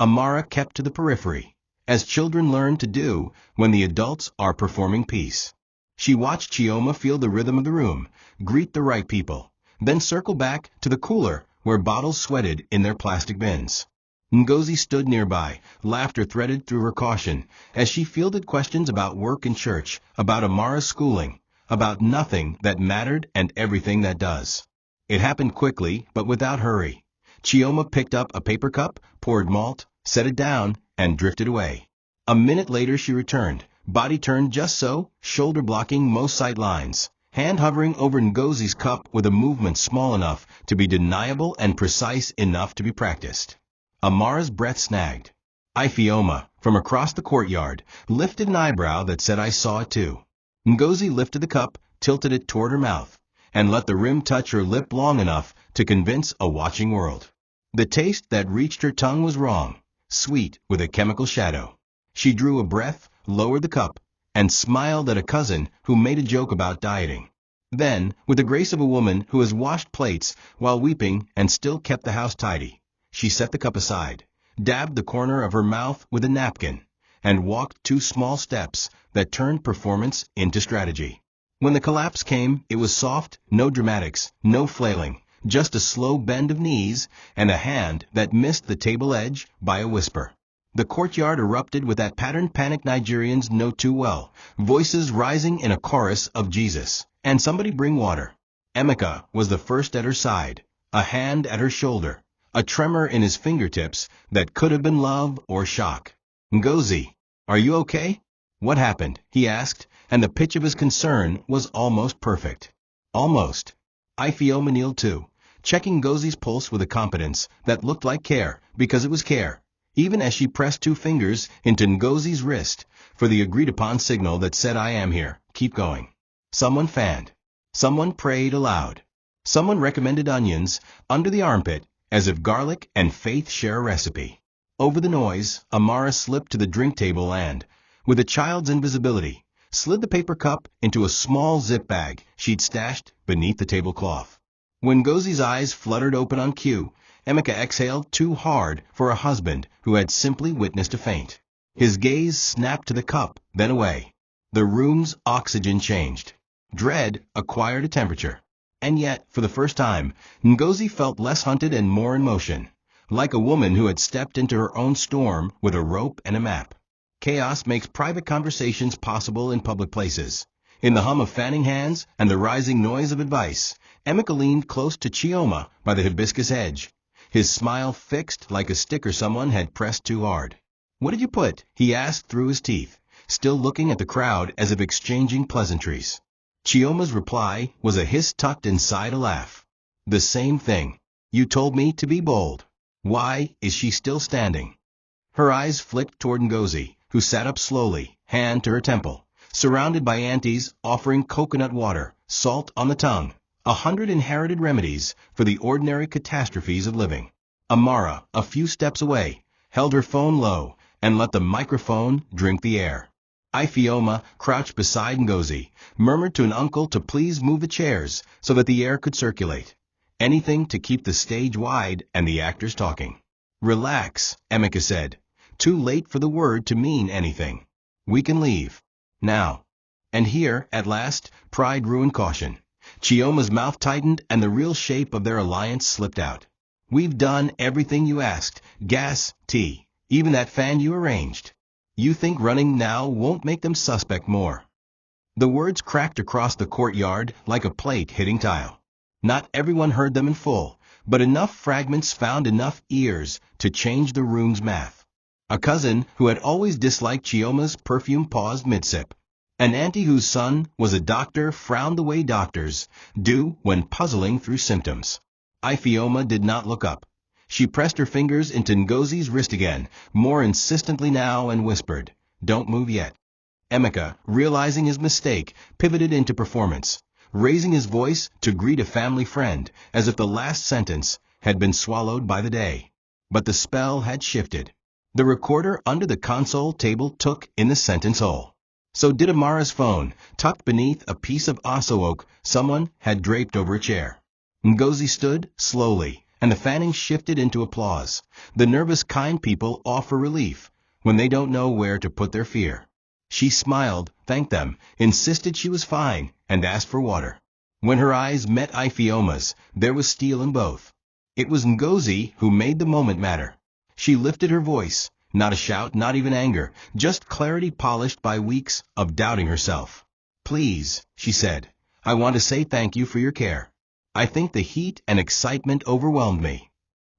Amara kept to the periphery, as children learn to do when the adults are performing peace. She watched Chioma feel the rhythm of the room, greet the right people, then circle back to the cooler where bottles sweated in their plastic bins. Ngozi stood nearby, laughter threaded through her caution, as she fielded questions about work and church, about Amara's schooling, about nothing that mattered and everything that does. It happened quickly, but without hurry. Chioma picked up a paper cup, poured malt, set it down, and drifted away. A minute later she returned, body turned just so, shoulder blocking most sight lines, hand hovering over Ngozi's cup with a movement small enough to be deniable and precise enough to be practiced. Amara's breath snagged. Ifeoma, from across the courtyard, lifted an eyebrow that said I saw it too. Ngozi lifted the cup, tilted it toward her mouth, and let the rim touch her lip long enough to convince a watching world. The taste that reached her tongue was wrong, sweet with a chemical shadow. She drew a breath, lowered the cup, and smiled at a cousin who made a joke about dieting. Then, with the grace of a woman who has washed plates while weeping and still kept the house tidy, she set the cup aside, dabbed the corner of her mouth with a napkin, and walked 2 small steps that turned performance into strategy. When the collapse came, it was soft, no dramatics, no flailing, just a slow bend of knees and a hand that missed the table edge by a whisper. The courtyard erupted with that patterned panic Nigerians know too well, voices rising in a chorus of Jesus, and somebody bring water. Emeka was the first at her side, a hand at her shoulder, a tremor in his fingertips that could have been love or shock. "Ngozi, are you okay?" "What happened?" he asked, and the pitch of his concern was almost perfect. Almost. Ifeoma kneeled too, checking Ngozi's pulse with a competence that looked like care, because it was care, even as she pressed 2 fingers into Ngozi's wrist for the agreed-upon signal that said I am here, keep going. Someone fanned. Someone prayed aloud. Someone recommended onions under the armpit as if garlic and faith share a recipe. Over the noise, Amara slipped to the drink table and, with a child's invisibility, slid the paper cup into a small zip bag she'd stashed beneath the tablecloth. When Ngozi's eyes fluttered open on cue, Emeka exhaled too hard for a husband who had simply witnessed a faint. His gaze snapped to the cup, then away. The room's oxygen changed. Dread acquired a temperature. And yet, for the first time, Ngozi felt less hunted and more in motion, like a woman who had stepped into her own storm with a rope and a map. Chaos makes private conversations possible in public places. In the hum of fanning hands and the rising noise of advice, Emeka leaned close to Chioma by the hibiscus edge, his smile fixed like a sticker someone had pressed too hard. "What did you put?" he asked through his teeth, still looking at the crowd as if exchanging pleasantries. Chioma's reply was a hiss tucked inside a laugh. "The same thing. You told me to be bold." Why is she still standing? Her eyes flicked toward Ngozi, who sat up slowly, hand to her temple, surrounded by aunties offering coconut water, salt on the tongue, 100 inherited remedies for the ordinary catastrophes of living. Amara, a few steps away, held her phone low and let the microphone drink the air. Ifeoma, crouched beside Ngozi, murmured to an uncle to please move the chairs so that the air could circulate. Anything to keep the stage wide and the actors talking. "Relax," Emeka said. Too late for the word to mean anything. "We can leave. Now." And here, at last, pride ruined caution. Chioma's mouth tightened and the real shape of their alliance slipped out. "We've done everything you asked. Gas, tea, even that fan you arranged. You think running now won't make them suspect more." The words cracked across the courtyard like a plate hitting tile. Not everyone heard them in full, but enough fragments found enough ears to change the room's math. A cousin who had always disliked Chioma's perfume paused mid-sip. An auntie whose son was a doctor frowned the way doctors do when puzzling through symptoms. Ifeoma did not look up. She pressed her fingers into Ngozi's wrist again, more insistently now, and whispered, "Don't move yet." Emeka, realizing his mistake, pivoted into performance, raising his voice to greet a family friend as if the last sentence had been swallowed by the day. But the spell had shifted. The recorder under the console table took in the sentence whole. So did Amara's phone, tucked beneath a piece of osso oak someone had draped over a chair. Ngozi stood slowly, and the fanning shifted into applause. The nervous kind people offer relief when they don't know where to put their fear. She smiled, thanked them, insisted she was fine, and asked for water. When her eyes met Ifeoma's, there was steel in both. It was Ngozi who made the moment matter. She lifted her voice, not a shout, not even anger, just clarity polished by weeks of doubting herself. "Please," she said, "I want to say thank you for your care. I think the heat and excitement overwhelmed me."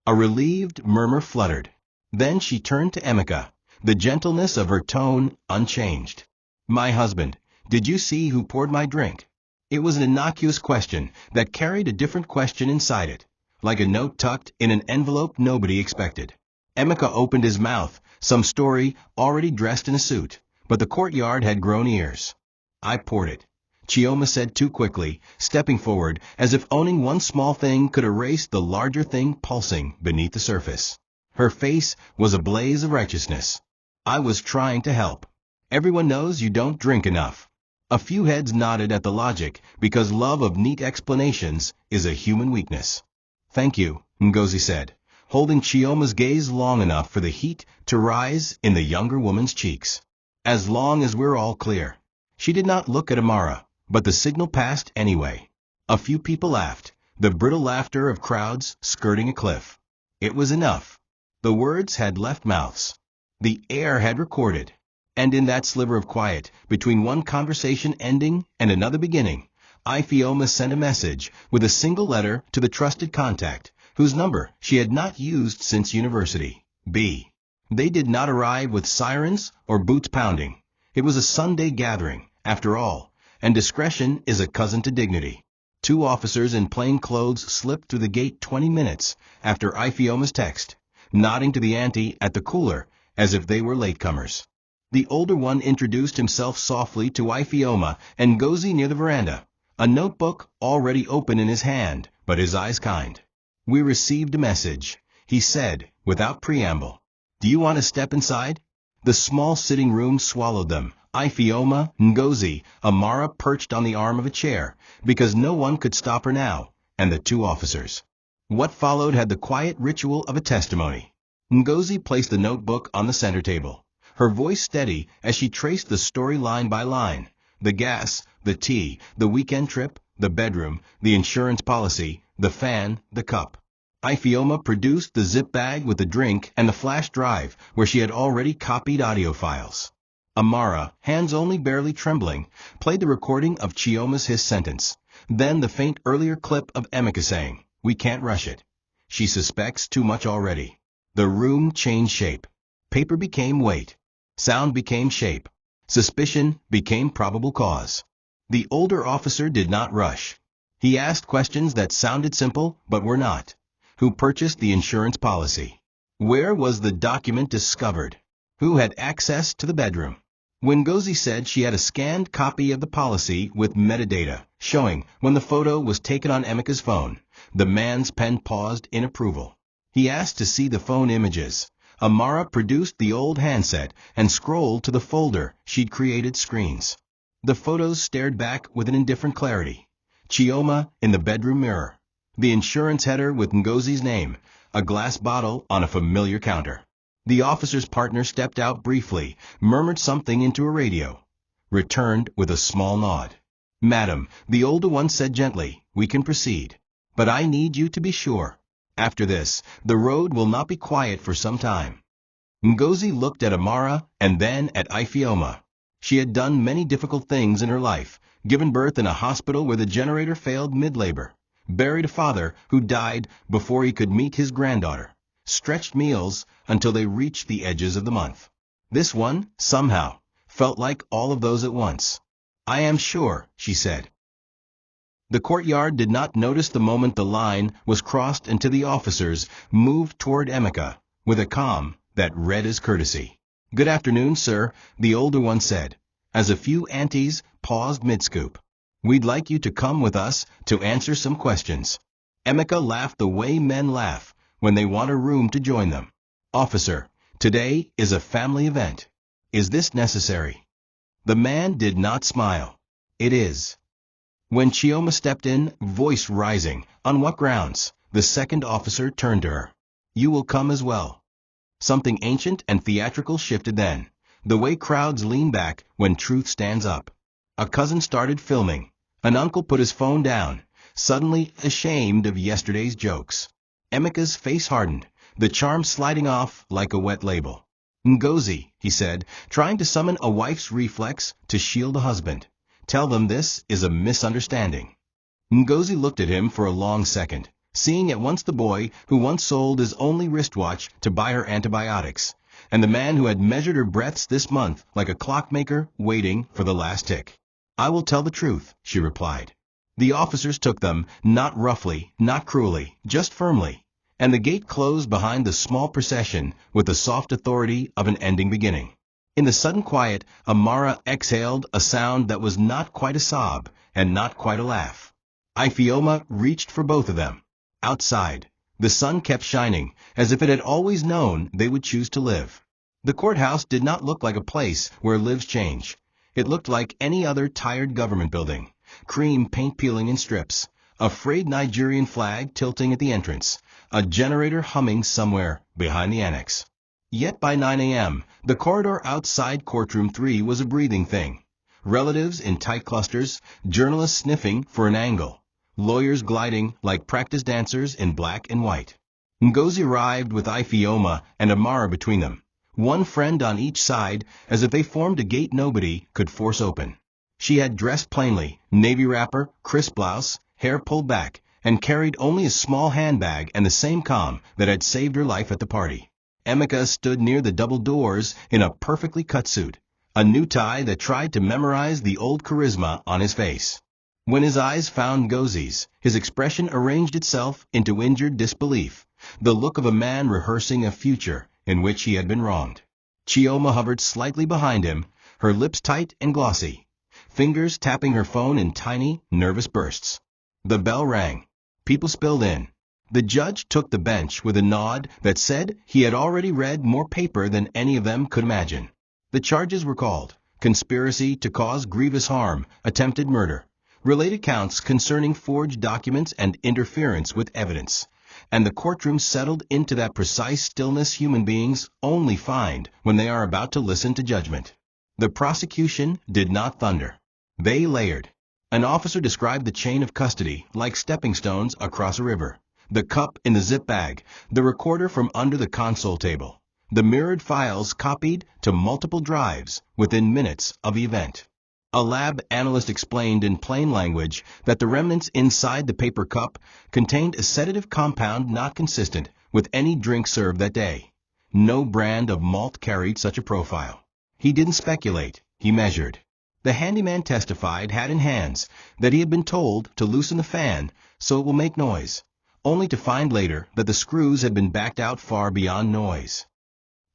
A relieved murmur fluttered. Then she turned to Emeka, the gentleness of her tone unchanged. "My husband, did you see who poured my drink?" It was an innocuous question that carried a different question inside it, like a note tucked in an envelope nobody expected. Emeka opened his mouth, some story already dressed in a suit, but the courtyard had grown ears. "I poured it," Chioma said too quickly, stepping forward as if owning one small thing could erase the larger thing pulsing beneath the surface. Her face was a blaze of righteousness. "I was trying to help. Everyone knows you don't drink enough." A few heads nodded at the logic, because love of neat explanations is a human weakness. "Thank you," Ngozi said, holding Chioma's gaze long enough for the heat to rise in the younger woman's cheeks. "As long as we're all clear." She did not look at Amara, but the signal passed anyway. A few people laughed, the brittle laughter of crowds skirting a cliff. It was enough. The words had left mouths. The air had recorded. And in that sliver of quiet, between one conversation ending and another beginning, Ifeoma sent a message with a single letter to the trusted contact, whose number she had not used since university. B. They did not arrive with sirens or boots pounding. It was a Sunday gathering, after all, and discretion is a cousin to dignity. 2 officers in plain clothes slipped through the gate 20 minutes after Ifeoma's text, nodding to the auntie at the cooler as if they were latecomers. The older one introduced himself softly to Ifeoma and Ngozi near the veranda, a notebook already open in his hand, but his eyes kind. "We received a message," he said, without preamble. "Do you want to step inside?" The small sitting room swallowed them. Chioma, Ngozi, Amara perched on the arm of a chair, because no one could stop her now, and the two officers. What followed had the quiet ritual of a testimony. Ngozi placed the notebook on the center table, her voice steady as she traced the story line by line: the gas, the tea, the weekend trip, the bedroom, the insurance policy, the fan, the cup. Chioma produced the zip bag with the drink and the flash drive where she had already copied audio files. Amara, hands only barely trembling, played the recording of Chioma's his sentence, then the faint earlier clip of Emeka saying, "We can't rush it. She suspects too much already." The room changed shape. Paper became weight. Sound became shape. Suspicion became probable cause. The older officer did not rush. He asked questions that sounded simple but were not. Who purchased the insurance policy? Where was the document discovered? Who had access to the bedroom? When Ngozi said she had a scanned copy of the policy with metadata, showing when the photo was taken on Emeka's phone, the man's pen paused in approval. He asked to see the phone images. Amara produced the old handset and scrolled to the folder she'd created screens. The photos stared back with an indifferent clarity. Chioma in the bedroom mirror. The insurance header with Ngozi's name, a glass bottle on a familiar counter. The officer's partner stepped out briefly, murmured something into a radio, returned with a small nod. "Madam," the older one said gently, "we can proceed. But I need you to be sure. After this, the road will not be quiet for some time." Ngozi looked at Amara and then at Chioma. She had done many difficult things in her life, given birth in a hospital where the generator failed mid-labor, buried a father who died before he could meet his granddaughter, stretched meals until they reached the edges of the month. This one, somehow, felt like all of those at once. "I am sure," she said. The courtyard did not notice the moment the line was crossed until the officers moved toward Emeka with a calm that read as courtesy. "Good afternoon, sir," the older one said, as a few aunties paused mid-scoop. "We'd like you to come with us to answer some questions." Emeka laughed the way men laugh when they want a room to join them. "Officer, today is a family event. Is this necessary?" The man did not smile. "It is." When Chioma stepped in, voice rising, "On what grounds?" the second officer turned to her. "You will come as well." Something ancient and theatrical shifted then, the way crowds lean back when truth stands up. A cousin started filming. An uncle put his phone down, suddenly ashamed of yesterday's jokes. Emeka's face hardened, the charm sliding off like a wet label. "Ngozi," he said, trying to summon a wife's reflex to shield a husband. "Tell them this is a misunderstanding." Ngozi looked at him for a long second, seeing at once the boy who once sold his only wristwatch to buy her antibiotics, and the man who had measured her breaths this month like a clockmaker waiting for the last tick. "I will tell the truth," she replied. The officers took them, not roughly, not cruelly, just firmly, and the gate closed behind the small procession with the soft authority of an ending beginning. In the sudden quiet, Amara exhaled a sound that was not quite a sob and not quite a laugh. Chioma reached for both of them. Outside, the sun kept shining, as if it had always known they would choose to live. The courthouse did not look like a place where lives change. It looked like any other tired government building, cream paint peeling in strips, a frayed Nigerian flag tilting at the entrance, a generator humming somewhere behind the annex. Yet by 9 a.m., the corridor outside courtroom 3 was a breathing thing. Relatives in tight clusters, journalists sniffing for an angle, lawyers gliding like practice dancers in black and white. Ngozi arrived with Chioma and Amara between them, one friend on each side, as if they formed a gate nobody could force open. She had dressed plainly, navy wrapper, crisp blouse, hair pulled back, and carried only a small handbag and the same calm that had saved her life at the party. Emeka stood near the double doors in a perfectly cut suit, a new tie that tried to memorize the old charisma on his face. When his eyes found Ngozi's, his expression arranged itself into injured disbelief, the look of a man rehearsing a future in which he had been wronged. Chioma hovered slightly behind him, her lips tight and glossy, fingers tapping her phone in tiny, nervous bursts. The bell rang. People spilled in. The judge took the bench with a nod that said he had already read more paper than any of them could imagine. The charges were called conspiracy to cause grievous harm, attempted murder, related counts concerning forged documents and interference with evidence. And the courtroom settled into that precise stillness human beings only find when they are about to listen to judgment. The prosecution did not thunder. They layered. An officer described the chain of custody like stepping stones across a river. The cup in the zip bag, the recorder from under the console table, the mirrored files copied to multiple drives within minutes of the event. A lab analyst explained in plain language that the remnants inside the paper cup contained a sedative compound not consistent with any drink served that day. No brand of malt carried such a profile. He didn't speculate, he measured. The handyman testified hat in hands that he had been told to loosen the fan so it will make noise, only to find later that the screws had been backed out far beyond noise.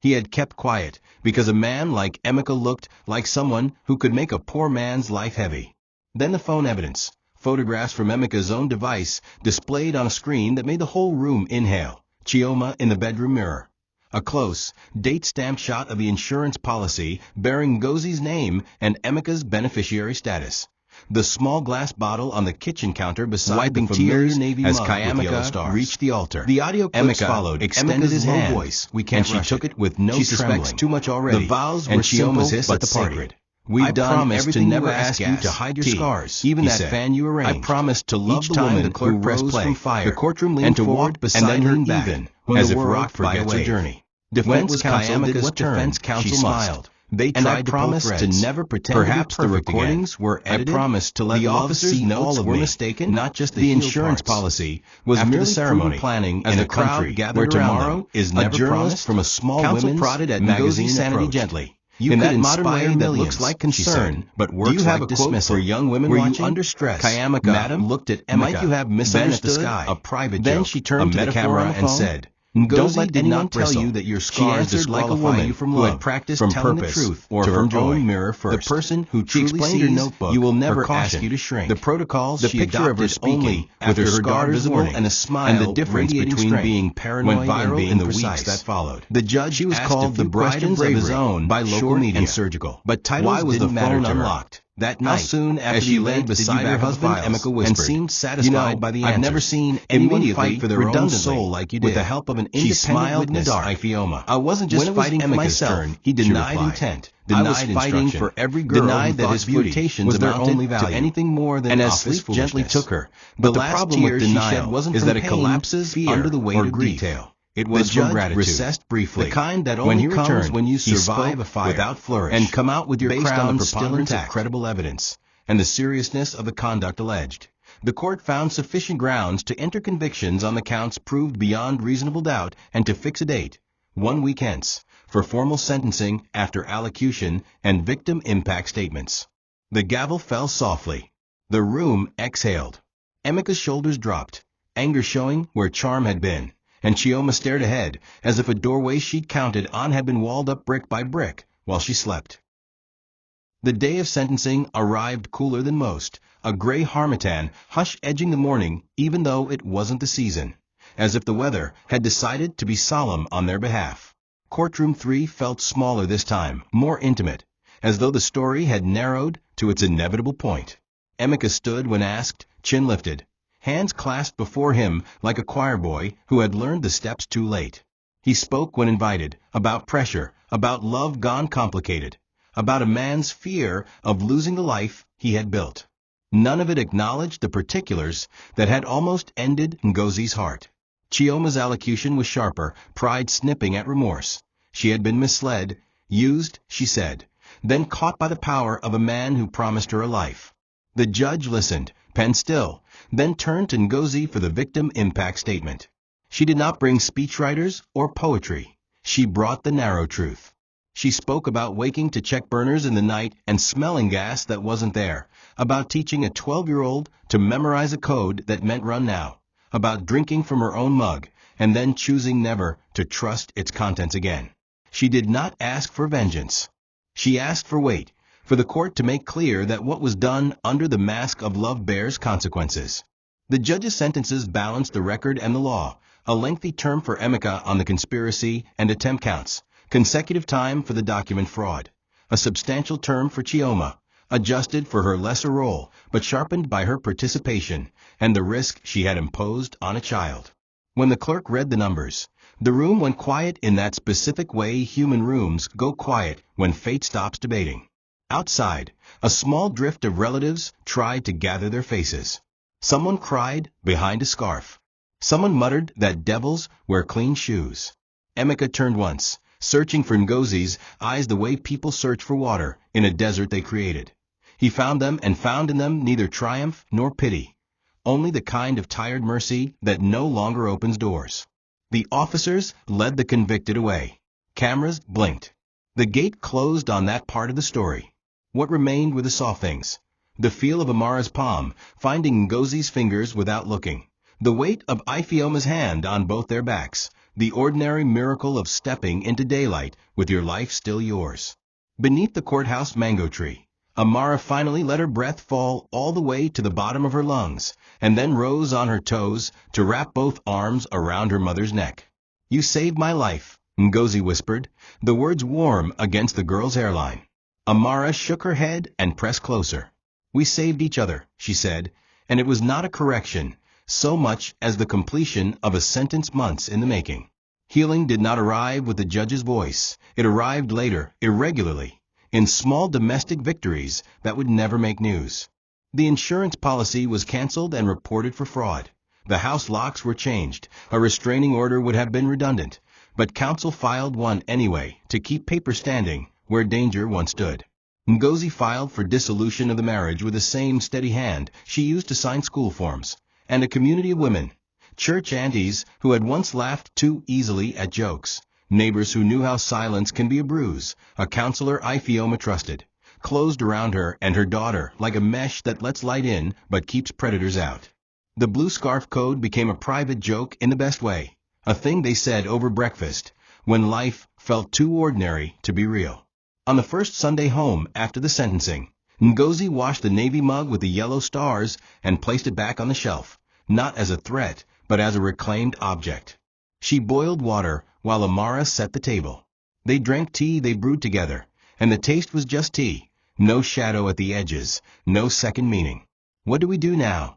He had kept quiet because a man like Emeka looked like someone who could make a poor man's life heavy. Then the phone evidence, photographs from Emeka's own device displayed on a screen that made the whole room inhale. Chioma in the bedroom mirror. A close, date-stamped shot of the insurance policy bearing Ngozi's name and Emeka's beneficiary status. The small glass bottle on the kitchen counter beside wiping the familiar tears navy as mug with yellow Emeka stars. reached the altar. The audio clips Emeka followed, extended his low hand. voice, We can't and she rush took it with no She suspects trembling. too much already. The vows And were Chioma's simple hiss but at the party. sacred. We've I done promised to everything never you ask you asked, to hide your T. scars, even he that said. fan you arranged. I promised to love Each the time woman the clerk who pressed rose play, from fire. the courtroom leaned and to forward walk and beside then her leaned back even when as the if world rocked by a forgets a wave. journey. Defense counsel did did what what defense defense counsel counsel must. smiled. They And I tried to pull promised to threads. never pretend to be Perhaps the perfect recordings again. were I edited. promised to let the love officer's see notes all of were me, mistaken. not just the the heel insurance parts. policy was After merely the ceremony, proof planning as in the a crowd country gathered where around tomorrow them, is a never journalist promised. from a small Counsel women's prodded at magazine Ngozi's sanity approached. gently. You In could that modern inspire way that millions, looks like she said, concern, but Do works you have like a quote dismissal. for young women Were watching? you under stress? Kayamaka Madam looked at Emeka. Might you have Ben at the misunderstood sky. a private Then joke, she turned to the metaphor camera on the and phone? said, Don't Ngozi let did anyone not tell bristle. you that your She scars answered like a disqualify woman you from who love, had practiced from telling purpose, the truth or to from her joy. own mirror first. The person who She truly explained her sees notebook, you will her never caution, ask you to shrink. the protocols The she picture of her adopted speaking only with after her her scars daughter's visible warning, and a smile and the difference radiating between strength being went paranoid viral and being in the precise. weeks that followed. The judge She was asked called a the few bride of questions of his bravery own by local short media and surgical. But titles Why was the didn't matter phone to her. unlocked? That How night, soon after as the she event laid did you beside back her up the husband, files Emeka and whispered, seemed satisfied by the I've never answers. seen anyone Immediately, fight for their own redundantly, soul like you did. with the help of an She independent smiled in the witness, dark. Ifioma. I wasn't just When it was fighting for Emeka's myself, turn, he she denied replied. intent, I was denied fighting instruction, for every girl denied who that thought his beauty flirtations was their amounted only to value. anything more than And as office sleep gently foolishness. took her, But the last problem with tears she denial shed wasn't is from that it pain, collapses fear, under the weight or of grief. detail. It The was from judge gratitude, recessed briefly. the kind that When only he comes returned, when you he survive spoke a fire without flourish and come out with your based crown on the still preponderance of intact. credible evidence and the seriousness of the conduct alleged. The court found sufficient grounds to enter convictions on the counts proved beyond reasonable doubt and to fix a date, 1 week hence, for formal sentencing after allocution and victim impact statements. The gavel fell softly. The room exhaled. Emeka's shoulders dropped, anger showing where charm had been, and Chioma stared ahead as if a doorway she'd counted on had been walled up brick by brick while she slept. The day of sentencing arrived cooler than most, a gray harmattan hush edging the morning even though it wasn't the season, as if the weather had decided to be solemn on their behalf. Courtroom 3 felt smaller this time, more intimate, as though the story had narrowed to its inevitable point. Emeka stood when asked, chin lifted, hands clasped before him like a choir boy who had learned the steps too late. He spoke when invited, about pressure, about love gone complicated, about a man's fear of losing the life he had built. None of it acknowledged the particulars that had almost ended Ngozi's heart. Chioma's allocution was sharper, pride snipping at remorse. She had been misled, used, she said, then caught by the power of a man who promised her a life. The judge listened, pen still, then turned to Ngozi for the victim impact statement. She did not bring speechwriters or poetry. She brought the narrow truth. She spoke about waking to check burners in the night and smelling gas that wasn't there, about teaching a 12-year-old to memorize a code that meant run now, about drinking from her own mug and then choosing never to trust its contents again. She did not ask for vengeance. She asked for weight, for the court to make clear that what was done under the mask of love bears consequences. The judge's sentences balanced the record and the law, a lengthy term for Emeka on the conspiracy and attempt counts, consecutive time for the document fraud, a substantial term for Chioma, adjusted for her lesser role but sharpened by her participation and the risk she had imposed on a child. When the clerk read the numbers, the room went quiet in that specific way human rooms go quiet when fate stops debating. Outside, a small drift of relatives tried to gather their faces. Someone cried behind a scarf. Someone muttered that devils wear clean shoes. Emeka turned once, searching for Ngozi's eyes the way people search for water in a desert they created. He found them and found in them neither triumph nor pity, only the kind of tired mercy that no longer opens doors. The officers led the convicted away. Cameras blinked. The gate closed on that part of the story. What remained were the soft things. The feel of Amara's palm, finding Ngozi's fingers without looking. The weight of Ifeoma's hand on both their backs. The ordinary miracle of stepping into daylight with your life still yours. Beneath the courthouse mango tree, Amara finally let her breath fall all the way to the bottom of her lungs, and then rose on her toes to wrap both arms around her mother's neck. "You saved my life," Ngozi whispered, the words warm against the girl's hairline. Amara shook her head and pressed closer. "We saved each other," she said, and it was not a correction, so much as the completion of a sentence months in the making. Healing did not arrive with the judge's voice. It arrived later, irregularly, in small domestic victories that would never make news. The insurance policy was canceled and reported for fraud. The house locks were changed. A restraining order would have been redundant, but counsel filed one anyway to keep paper standing where danger once stood. Ngozi filed for dissolution of the marriage with the same steady hand she used to sign school forms, and a community of women, church aunties who had once laughed too easily at jokes, neighbors who knew how silence can be a bruise, a counselor Ifeoma trusted, closed around her and her daughter like a mesh that lets light in but keeps predators out. The blue scarf code became a private joke in the best way, a thing they said over breakfast, when life felt too ordinary to be real. On the first Sunday home after the sentencing, Ngozi washed the navy mug with the yellow stars and placed it back on the shelf, not as a threat, but as a reclaimed object. She boiled water while Amara set the table. They drank tea they brewed together, and the taste was just tea, no shadow at the edges, no second meaning. "What do we do now?"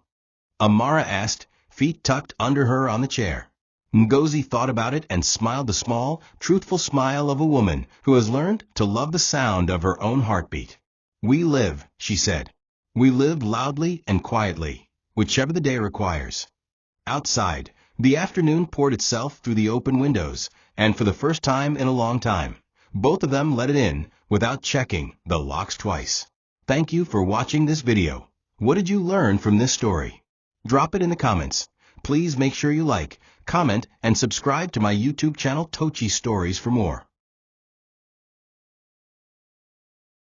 Amara asked, feet tucked under her on the chair. Ngozi thought about it and smiled the small, truthful smile of a woman who has learned to love the sound of her own heartbeat. "We live," she said. "We live loudly and quietly, whichever the day requires." Outside, the afternoon poured itself through the open windows, and for the first time in a long time, both of them let it in without checking the locks twice. Thank you for watching this video. What did you learn from this story? Drop it in the comments. Please make sure you like, comment, and subscribe to my YouTube channel TOCHI Stories for more.